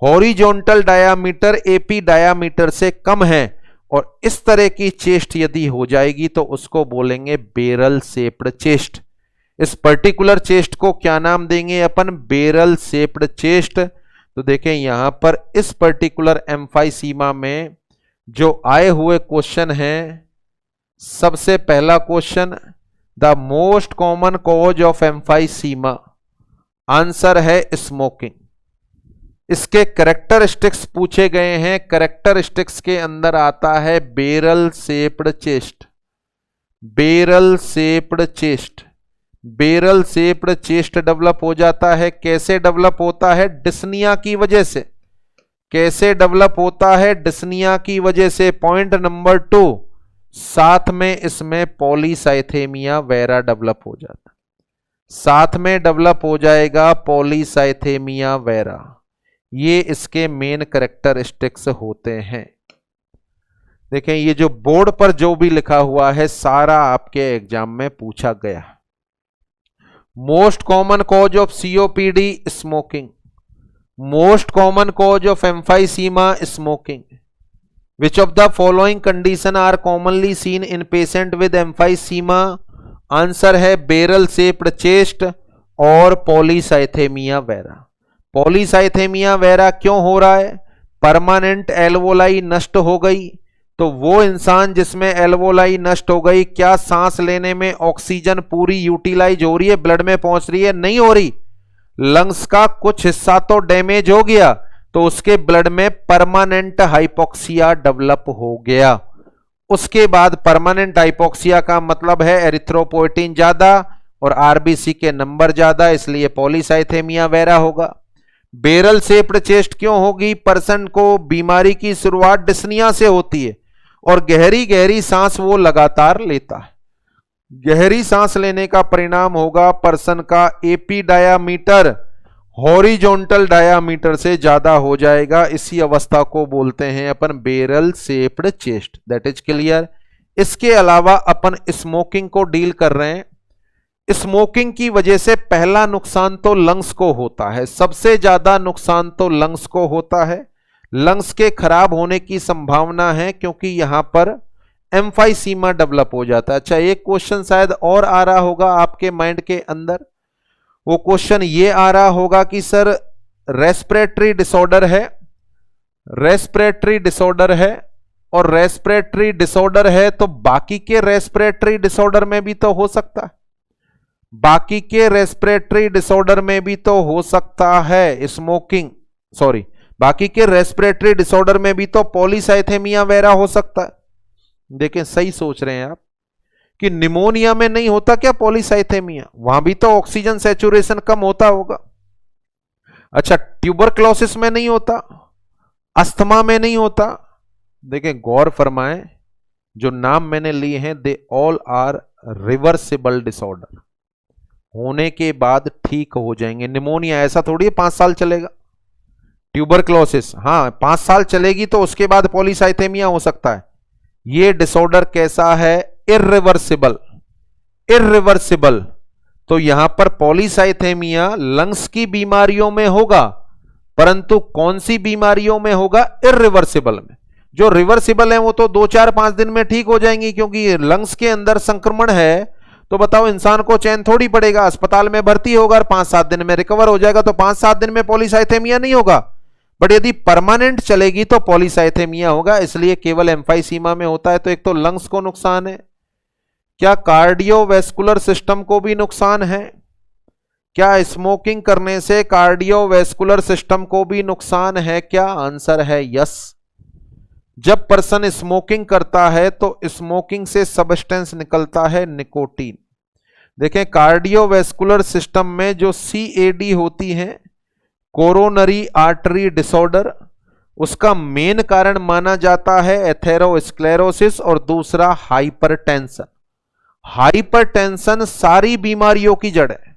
हॉरिजॉन्टल डायामीटर एपी डायामीटर से कम है, और इस तरह की चेस्ट यदि हो जाएगी तो उसको बोलेंगे बैरल शेप्ड चेस्ट। इस पर्टिकुलर चेस्ट को क्या नाम देंगे अपन? Barrel shaped chest. तो देखें यहां पर इस पर्टिकुलर एम्फाइसीमा में जो आए हुए क्वेश्चन हैं, सबसे पहला question, the most common cause of emphysema, answer है स्मोकिंग। इसके कैरेक्टरिस्टिक्स पूछे गए हैं। कैरेक्टरिस्टिक्स के अंदर आता है barrel shaped chest. Barrel shaped chest, barrel shaped chest develop हो जाता है। कैसे डेवलप होता है? डिस्निया की वजह से। कैसे डेवलप होता है? डिस्निया की वजह से। पॉइंट नंबर 2, साथ में इसमें पॉलीसाइथेमिया वेरा डेवलप हो जाता है। साथ में डेवलप हो जाएगा पॉलीसाइथेमिया वेरा। ये इसके मेन कैरेक्टरिस्टिक्स होते हैं। देखें ये जो बोर्ड पर जो भी लिखा हुआ है सारा आपके एग्जाम में पूछा गया। Most common cause of COPD smoking, most common cause of emphysema smoking, which of the following condition are commonly seen in patient with emphysema, answer है बेरल शेप्ड चेस्ट और पॉलीसाइथेमिया वेरा। पॉलीसाइथेमिया वेरा क्यों हो रहा है? Permanent alveoli नष्ट हो गई, तो वो इंसान जिसमें एल्वोलाई नष्ट हो गई, क्या सांस लेने में ऑक्सीजन पूरी यूटिलाइज हो रही है, ब्लड में पहुंच रही है? नहीं हो रही। लंग्स का कुछ हिस्सा तो डैमेज हो गया, तो उसके ब्लड में परमानेंट हाइपोक्सिया डेवलप हो गया। उसके बाद परमानेंट हाइपोक्सिया का मतलब है एरिथ्रोपोइटिन ज्यादा और आरबीसी के नंबर ज्यादा, इसलिए पॉलीसाइथेमिया वेरा होगा। बेरल शेप्ड चेस्ट क्यों होगी? पर्सन को बीमारी की शुरुआत डिस्निया से होती है और गहरी गहरी सांस वो लगातार लेता है। गहरी सांस लेने का परिणाम होगा पर्सन का एपी डायामीटर हॉरिजॉन्टल डायामीटर से ज्यादा हो जाएगा। इसी अवस्था को बोलते हैं अपन barrel shaped chest. That is clear. इसके अलावा अपन स्मोकिंग को डील कर रहे हैं। स्मोकिंग की वजह से पहला नुकसान तो लंग्स को होता है, सबसे ज्यादा नुकसान तो लंग्स को होता है। लंग्स के खराब होने की संभावना है क्योंकि यहां पर एम्फाइसीमा डेवलप हो जाता है। अच्छा, एक क्वेश्चन शायद और आ रहा होगा आपके माइंड के अंदर। वो क्वेश्चन ये आ रहा होगा कि सर रेस्पिरेटरी डिसऑर्डर है, रेस्पिरेटरी डिसऑर्डर है और रेस्पिरेटरी डिसऑर्डर है तो बाकी के रेस्पिरेटरी डिसऑर्डर में भी तो हो सकता है, बाकी के रेस्पिरेटरी डिसऑर्डर में भी तो हो सकता है स्मोकिंग, सॉरी बाकी के रेस्पिरेटरी डिसऑर्डर में भी तो पॉलीसाइथेमिया वेरा हो सकता है। देखें सही सोच रहे हैं आप कि निमोनिया में नहीं होता क्या पॉलीसाइथेमिया? वहां भी तो ऑक्सीजन सैचुरेशन कम होता होगा। अच्छा, ट्यूबरक्लोसिस में नहीं होता, अस्थमा में नहीं होता। देखें गौर फरमाएं, जो नाम मैंने लिए हैं they all are reversible disorder, होने के बाद ठीक हो जाएंगे। निमोनिया ऐसा थोड़ी है 5 साल चलेगा। ट्यूबरक्लोसिस हाँ 5 साल चलेगी तो उसके बाद पॉलीसाइथेमिया हो सकता है। ये डिसऑर्डर कैसा है? इर्रिवर्सिबल। इर्रिवर्सिबल तो यहां पर पॉलीसाइथेमिया लंग्स की बीमारियों में होगा, परंतु कौन सी बीमारियों में होगा? इर्रिवर्सिबल में। जो रिवर्सिबल है वो तो 2-4-5 दिन में ठीक हो जाएंगी, क्योंकि लंग्स के अंदर संक्रमण है तो बताओ इंसान को चैन थोड़ी पड़ेगा, अस्पताल में भर्ती होगा और 5-7 दिन में रिकवर हो जाएगा, तो 5-7 दिन में पॉलीसाइथेमिया नहीं होगा। बट यदि परमानेंट चलेगी तो पॉलीसाइथेमिया होगा, इसलिए केवल एम्फाइसीमा में होता है। तो एक तो लंग्स को नुकसान है, क्या कार्डियोवैस्कुलर सिस्टम को भी नुकसान है? क्या स्मोकिंग करने से कार्डियोवैस्कुलर सिस्टम को भी नुकसान है क्या? आंसर है यस। जब पर्सन स्मोकिंग करता है तो स्मोकिंग से सब्सटेंस निकलता है निकोटीन। देखें कार्डियोवैस्कुलर सिस्टम में जो सीएडी होती है, कोरोनरी आर्टरी डिसऑर्डर, उसका मेन कारण माना जाता है एथेरोस्क्लेरोसिस और दूसरा हाइपरटेंशन। हाइपरटेंशन सारी बीमारियों की जड़ है,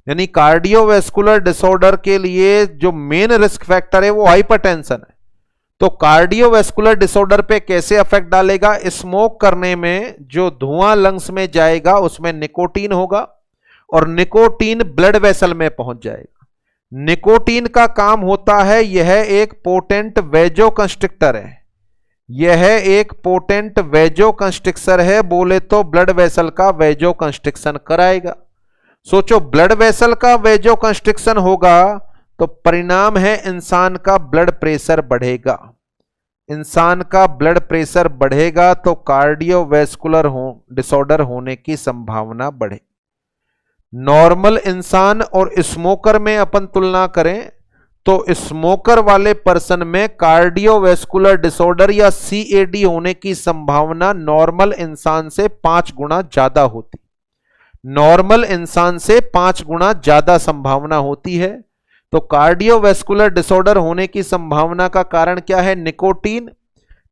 यानी कार्डियोवैस्कुलर डिसऑर्डर के लिए जो मेन रिस्क फैक्टर है वो हाइपरटेंशन है। तो कार्डियोवैस्कुलर डिसऑर्डर पे कैसे इफेक्ट डालेगा? स्मोक करने में जो धुआं लंग्स में जाएगा उसमें निकोटीन होगा और निकोटीन ब्लड वेसल में पहुंच जाएगा। निकोटीन का काम होता है, यह एक पोटेंट वेजोकंस्ट्रिक्टर है, यह एक पोटेंट वेजोकंस्ट्रिक्टर है, बोले तो ब्लड वेसल का वेजोकंस्ट्रिक्शन कराएगा। सोचो ब्लड वेसल का वेजोकंस्ट्रिक्शन होगा तो परिणाम है इंसान का ब्लड प्रेशर बढ़ेगा। इंसान का ब्लड प्रेशर बढ़ेगा तो कार्डियोवैस्कुलर डिसऑर्डर होने की संभावना बढ़े। नॉर्मल इंसान और स्मोकर में अपन तुलना करें तो स्मोकर वाले पर्सन में कार्डियोवैस्कुलर डिसऑर्डर या सीएडी होने की संभावना नॉर्मल इंसान से 5 गुना ज्यादा होती, नॉर्मल इंसान से 5 गुना ज्यादा संभावना होती है। तो कार्डियोवैस्कुलर डिसऑर्डर होने की संभावना का कारण क्या है? निकोटीन।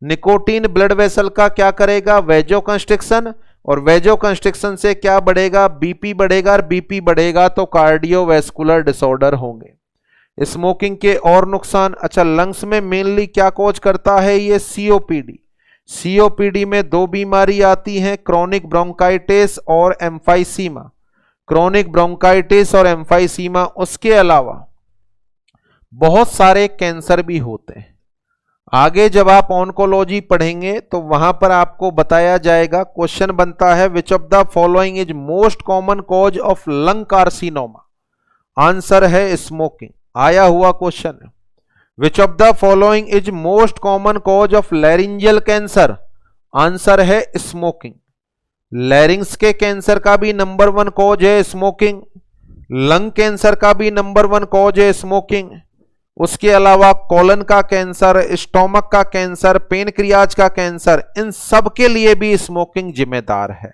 निकोटीन ब्लड वेसल का क्या करेगा? वेजोकंस्ट्रिक्शन, और वेजोकंस्ट्रिक्शन से क्या बढ़ेगा? बीपी बढ़ेगा, और बीपी बढ़ेगा तो कार्डियोवैस्कुलर डिसऑर्डर होंगे। स्मोकिंग के और नुकसान, अच्छा लंग्स में मेनली क्या कॉज करता है? ये सीओपीडी। सीओपीडी में 2 बीमारी आती हैं, क्रोनिक ब्रोंकाइटिस और एम्फाइसीमा। क्रोनिक ब्रोंकाइटिस और एम्फाइसीमा, उसके अलावा बहुत सारे कैंसर भी होते हैं। आगे जब आप ऑन्कोलॉजी पढ़ेंगे तो वहां पर आपको बताया जाएगा। क्वेश्चन बनता है विच of the following is most common cause of lung carcinoma. Answer है स्मोकिंग, आया हुआ क्वेश्चन है। विच of the following is most common cause of laryngeal cancer. Answer है स्मोकिंग। लैरिंग्स के कैंसर का भी नंबर 1 कॉज है स्मोकिंग, लंग कैंसर का भी नंबर 1 कॉज है स्मोकिंग। उसके अलावा कोलन का कैंसर, स्टोमक का कैंसर, पेनक्रियाज का कैंसर, इन सब के लिए भी स्मोकिंग जिम्मेदार है।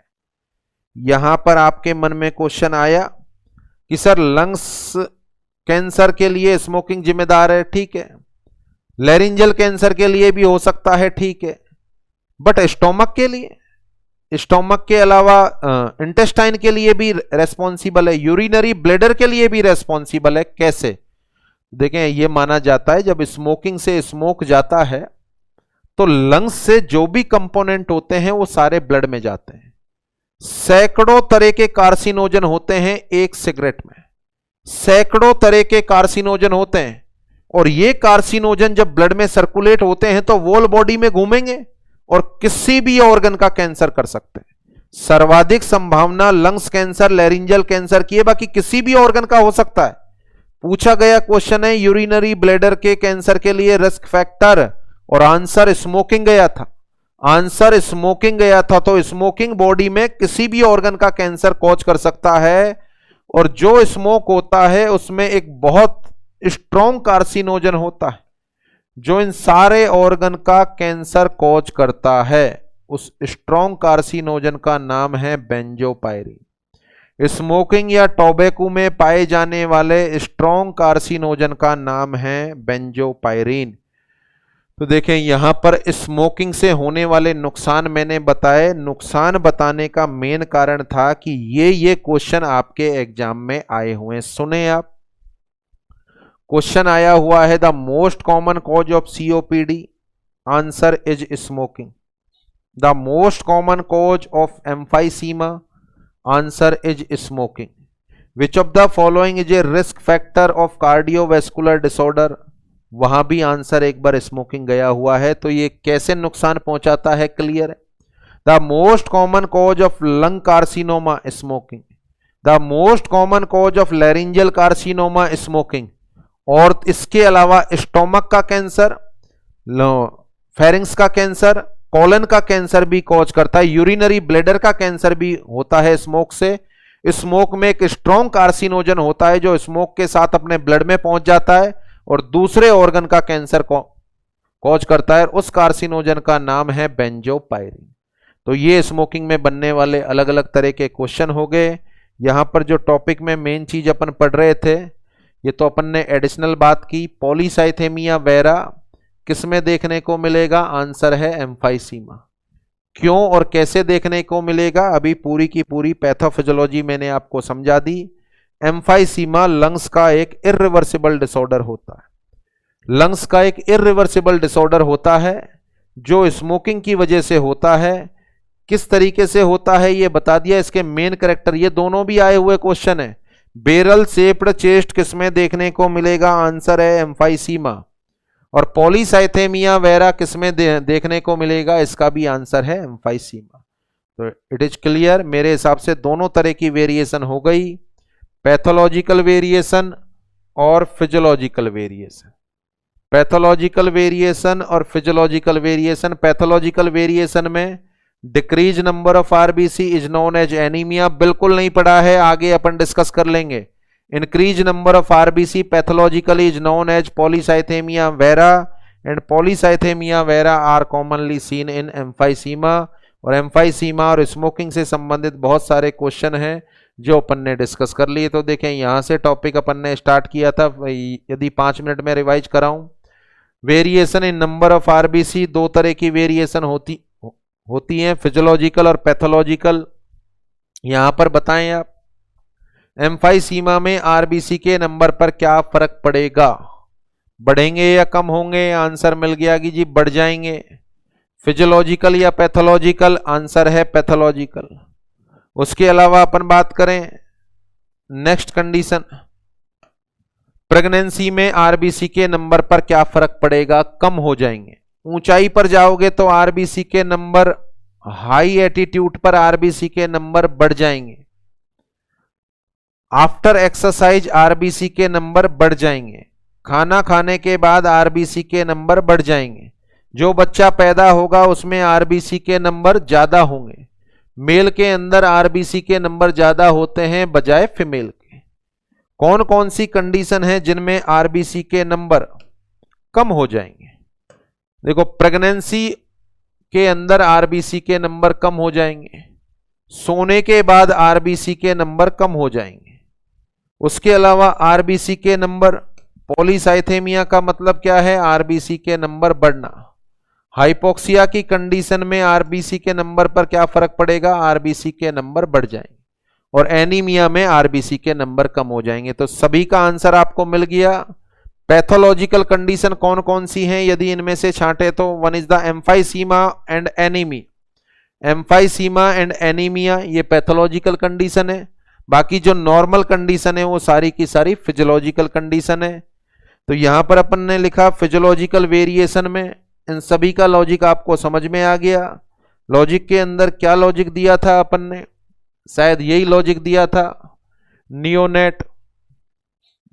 यहां पर आपके मन में क्वेश्चन आया कि सर लंग्स कैंसर के लिए स्मोकिंग जिम्मेदार है, ठीक है, लैरिंजियल कैंसर के लिए भी हो सकता है, ठीक है, बट स्टोमक के लिए, स्टोमक के अलावा इंटेस्टाइन के लिए भी रेस्पॉन्सिबल है, यूरिनरी ब्लैडर के लिए भी रेस्पॉन्सिबल है। कैसे? देखें, यह माना जाता है जब स्मोकिंग से स्मोक जाता है तो लंग्स से जो भी कंपोनेंट होते हैं वो सारे ब्लड में जाते हैं। सैकड़ों तरह के कार्सिनोजन होते हैं एक सिगरेट में, सैकड़ों तरह के कार्सिनोजन होते हैं, और ये कार्सिनोजन जब ब्लड में सर्कुलेट होते हैं तो वोल बॉडी में घूमेंगे और किसी भी ऑर्गन का कैंसर कर सकते हैं। सर्वाधिक संभावना लंग्स कैंसर, लैरिंजियल कैंसर की है, बाकी किसी भी ऑर्गन का हो सकता है। पूछा गया क्वेश्चन है यूरिनरी ब्लैडर के कैंसर के लिए रिस्क फैक्टर, और आंसर स्मोकिंग गया था। आंसर स्मोकिंग गया था, तो स्मोकिंग बॉडी में किसी भी ऑर्गन का कैंसर कॉज कर सकता है, और जो स्मोक होता है उसमें एक बहुत स्ट्रॉन्ग कार्सिनोजन होता है जो इन सारे ऑर्गन का कैंसर कॉज करता है। उस स्ट्रॉन्ग कार्सिनोजन का नाम है बेंजोपायरिन। स्मोकिंग या टोबैको में पाए जाने वाले स्ट्रॉन्ग कार्सिनोजन का नाम है बेंजोपायरिन। तो देखें यहां पर स्मोकिंग से होने वाले नुकसान मैंने बताए। नुकसान बताने का मेन कारण था कि ये क्वेश्चन आपके एग्जाम में आए हुए हैं। सुने आप, क्वेश्चन आया हुआ है the most common cause of COPD, answer is smoking. The most common cause of emphysema, answer is smoking. Which of the following is a risk factor of cardiovascular disorder, वहां भी आंसर एक बार smoking गया हुआ है। तो ये कैसे नुकसान पहुंचाता है, क्लियर है। The most common cause of lung carcinoma, smoking. The most common cause of laryngeal carcinoma, smoking. और इसके अलावा स्टोमक का कैंसर, फेरिंग्स का कैंसर, कोलन का कैंसर भी कॉज करता है, यूरिनरी ब्लैडर का कैंसर भी होता है स्मोक से। स्मोक में एक स्ट्रॉन्ग कार्सिनोजन होता है जो स्मोक के साथ अपने ब्लड में पहुंच जाता है और दूसरे ऑर्गन का कैंसर कॉज करता है। उस कार्सिनोजन का नाम है बेंजोपायरिन। तो ये स्मोकिंग में बनने वाले अलग अलग तरह के क्वेश्चन हो गए। यहां पर जो टॉपिक में मेन चीज अपन पढ़ रहे थे, ये तो अपन ने एडिशनल बात की। पॉलीसाइथेमिया वेरा किसमें देखने को मिलेगा, आंसर है एम्फाइसीमा। क्यों और कैसे देखने को मिलेगा, अभी पूरी की पूरी पैथोफिजियोलॉजी मैंने आपको समझा दी। एम्फाइसीमा लंग्स का एक इरिवर्सिबल डिसऑर्डर होता है। लंग्स का एक इरिवर्सिबल डिसऑर्डर होता है जो स्मोकिंग की वजह से होता है। किस तरीके से होता है ये बता दिया। इसके मेन कैरेक्टर, ये दोनों भी आए हुए क्वेश्चन है। बेरल शेप्ड चेस्ट किसमें देखने को मिलेगा, आंसर है एम्फाइसीमा। और पॉलीसाइथेमिया वेरा किसमें देखने को मिलेगा, इसका भी आंसर है एम्फाइसीमा। तो इट इज क्लियर। मेरे हिसाब से दोनों तरह की वेरिएशन हो गई, पैथोलॉजिकल वेरिएशन और फिजियोलॉजिकल वेरिएशन। पैथोलॉजिकल वेरिएशन और फिजियोलॉजिकल वेरिएशन। पैथोलॉजिकल वेरिएशन में decrease number of RBC is known as anemia, बिल्कुल नहीं पढ़ा है, आगे अपन डिस्कस कर लेंगे। Increase number of RBC pathologically is known as polycythemia vera, and polycythemia vera are commonly seen in emphysema. और एम्फाइसीमा और स्मोकिंग से संबंधित बहुत सारे क्वेश्चन हैं जो अपन ने डिस्कस कर लिए। तो देखें यहां से टॉपिक अपन ने स्टार्ट किया था, यदि 5 मिनट में रिवाइज कराऊं। Variation in number of RBC, दो तरह की वेरिएशन होती हैं, फिजियोलॉजिकल और पैथोलॉजिकल। यहां पर बताएं आप, एम्फाइसीमा में आरबीसी के नंबर पर क्या फर्क पड़ेगा, बढ़ेंगे या कम होंगे, आंसर मिल गया कि जी बढ़ जाएंगे। फिजियोलॉजिकल या पैथोलॉजिकल? आंसर है पैथोलॉजिकल। उसके अलावा अपन बात करें नेक्स्ट कंडीशन, प्रेगनेंसी में आरबीसी के नंबर पर क्या फर्क पड़ेगा? कम हो जाएंगे। ऊंचाई पर जाओगे तो आरबीसी के नंबर, हाई एटीट्यूड पर आरबीसी के नंबर बढ़ जाएंगे। आफ्टर एक्सरसाइज आरबीसी के नंबर बढ़ जाएंगे। खाना खाने के बाद आरबीसी के नंबर बढ़ जाएंगे। जो बच्चा पैदा होगा उसमें आरबीसी के नंबर ज्यादा होंगे। मेल के अंदर आरबीसी के नंबर ज्यादा होते हैं बजाय फीमेल के। कौन कौन सी कंडीशन है जिनमें आरबीसी के नंबर कम हो जाएंगे? देखो, प्रेगनेंसी के अंदर आरबीसी के नंबर कम हो जाएंगे। सोने के बाद आरबीसी के नंबर कम हो जाएंगे। उसके अलावा आरबीसी के नंबर, पॉलीसाइथेमिया का मतलब क्या है? आरबीसी के नंबर बढ़ना। हाइपोक्सिया की कंडीशन में आरबीसी के नंबर पर क्या फर्क पड़ेगा? आरबीसी के नंबर बढ़ जाएंगे। और एनीमिया में आरबीसी के नंबर कम हो जाएंगे। तो सभी का आंसर आपको मिल गया। पैथोलॉजिकल कंडीशन कौन कौन सी हैं यदि इनमें से छांटे तो? One is the emphysema and anaemia. Emphysema and anaemia ये पैथोलॉजिकल कंडीशन है। बाकी जो नॉर्मल कंडीशन है वो सारी की सारी फिजियोलॉजिकल कंडीशन है। तो यहां पर अपन ने लिखा फिजियोलॉजिकल वेरिएशन में। इन सभी का लॉजिक आपको समझ में आ गया। लॉजिक के अंदर क्या लॉजिक दिया था अपन ने? शायद यही लॉजिक दिया था, neonate.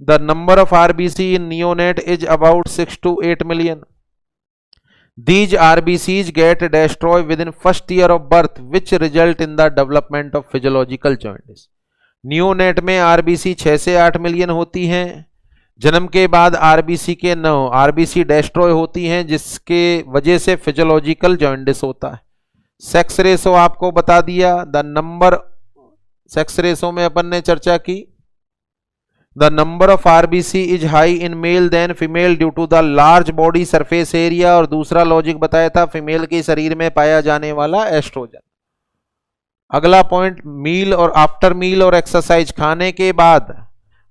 The number of RBC in neonate is about 6 to 8 million. These RBCs get destroyed within first year of birth, which result in the development of physiological jaundice. Neonate में RBC 6 से 8 million होती हैं। जन्म के बाद RBC के 9 RBC destroy होती हैं, जिसके वजह से फिजियोलॉजिकल जॉन्डिस होता है। सेक्स रेशो आपको बता दिया। द नंबर, सेक्स रेशो में अपन ने चर्चा की, the number of RBC is high in male than female due to the large body surface area. और दूसरा लॉजिक बताया था फीमेल के शरीर में पाया जाने वाला एस्ट्रोजन। अगला पॉइंट, मील और आफ्टर मील और एक्सरसाइज, खाने के बाद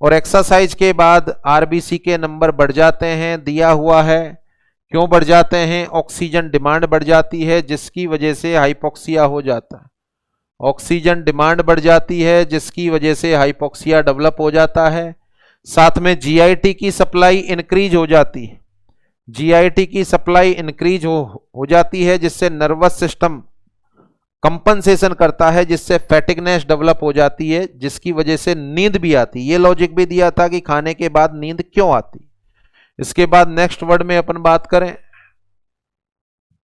और एक्सरसाइज के बाद आरबीसी के नंबर बढ़ जाते हैं, दिया हुआ है। क्यों बढ़ जाते हैं? ऑक्सीजन डिमांड बढ़ जाती है जिसकी वजह से हाइपोक्सिया हो जाता है। ऑक्सीजन डिमांड बढ़ जाती है जिसकी वजह से हाइपोक्सिया डेवलप हो जाता है। साथ में जीआईटी की सप्लाई इंक्रीज हो जाती है। जीआईटी की सप्लाई इंक्रीज हो जाती है जिससे नर्वस सिस्टम कंपनसेशन करता है, जिससे फैटिगनेस डेवलप हो जाती है, जिसकी वजह से नींद भी आती है। ये लॉजिक भी दिया था कि खाने के बाद नींद क्यों आती। इसके बाद नेक्स्ट वर्ड में अपन बात करें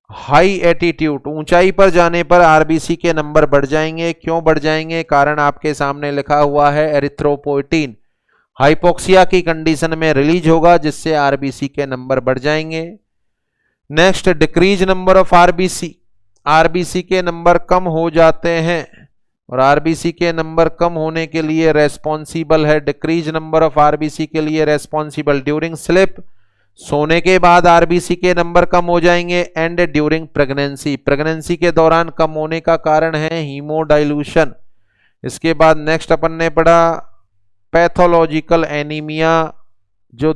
हाई एटीट्यूड। ऊंचाई पर जाने पर आरबीसी के नंबर बढ़ जाएंगे। क्यों बढ़ जाएंगे? कारण आपके सामने लिखा हुआ है, एरिथ्रोपोइटिन हाइपोक्सिया की कंडीशन में रिलीज होगा जिससे आरबीसी के नंबर बढ़ जाएंगे। Next, decrease number of RBC. RBC के नंबर कम हो जाते हैं और आरबीसी के नंबर कम होने के लिए रेस्पॉन्सिबल है, डिक्रीज नंबर ऑफ आरबीसी के लिए रेस्पॉन्सिबल ड्यूरिंग स्लीप। सोने के बाद आरबीसी के नंबर कम हो जाएंगे। एंड ड्यूरिंग प्रेगनेंसी, प्रेगनेंसी के दौरान कम होने का कारण है हीमोडाइल्यूशन। इसके बाद नेक्स्ट अपन ने पढ़ा पैथोलॉजिकल एनीमिया। जो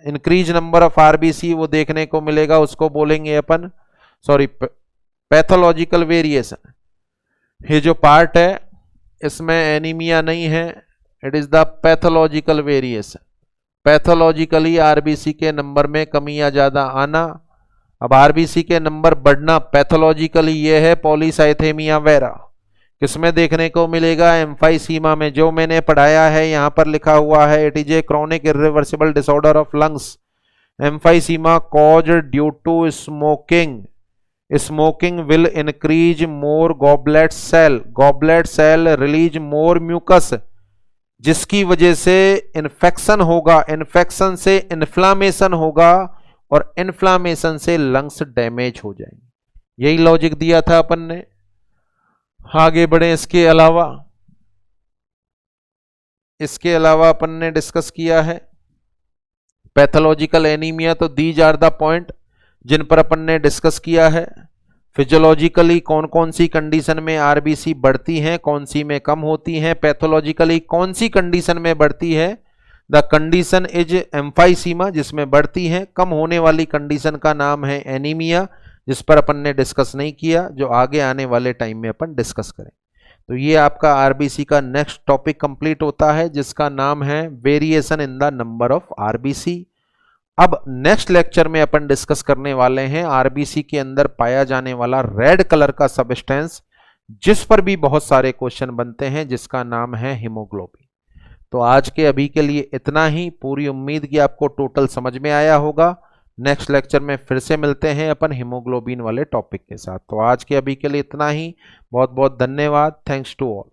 इंक्रीज नंबर ऑफ आरबीसी वो देखने को मिलेगा, उसको बोलेंगे अपन, सॉरी, पैथोलॉजिकल वेरिएशन। ये जो पार्ट है इसमें एनीमिया नहीं है, it is the pathological variation. Pathologically RBC के नंबर में कमी या ज्यादा आना। अब आरबीसी के नंबर बढ़ना पैथोलॉजिकली ये है पॉलीसाइथेमिया वेरा। किसमें देखने को मिलेगा? एम्फाइसीमा में। जो मैंने पढ़ाया है यहां पर लिखा हुआ है, it is a chronic irreversible disorder of lungs. Emphysema caused due to smoking. Smoking will increase more goblet cell. Goblet cell release more mucus, जिसकी वजह से इन्फेक्शन होगा। इन्फेक्शन से इन्फ्लामेशन होगा और इन्फ्लामेशन से लंग्स डैमेज हो जाएंगे। यही लॉजिक दिया था अपन ने। आगे बढ़े। इसके अलावा अपन ने डिस्कस किया है पैथोलॉजिकल एनीमिया। तो दीज आर द पॉइंट जिन पर अपन ने डिस्कस किया है। फिजियोलॉजिकली कौन कौन सी कंडीशन में आरबीसी बढ़ती हैं, कौन सी में कम होती हैं। पैथोलॉजिकली कौन सी कंडीशन में बढ़ती है? द कंडीशन इज एम्फाइसीमा, जिसमें बढ़ती हैं। कम होने वाली कंडीशन का नाम है एनीमिया, जिस पर अपन ने डिस्कस नहीं किया, जो आगे आने वाले टाइम में अपन डिस्कस करें। तो ये आपका आरबीसी का नेक्स्ट टॉपिक कंप्लीट होता है, जिसका नाम है variation in the number of RBC. अब नेक्स्ट लेक्चर में अपन डिस्कस करने वाले हैं आरबीसी के अंदर पाया जाने वाला रेड कलर का सबस्टेंस, जिस पर भी बहुत सारे क्वेश्चन बनते हैं, जिसका नाम है हीमोग्लोबिन। तो आज के अभी के लिए इतना ही। पूरी उम्मीद कि आपको टोटल समझ में आया होगा। नेक्स्ट लेक्चर में फिर से मिलते हैं अपन हीमोग्लोबिन वाले टॉपिक के साथ। तो आज के अभी के लिए इतना ही। बहुत बहुत धन्यवाद। Thanks to all.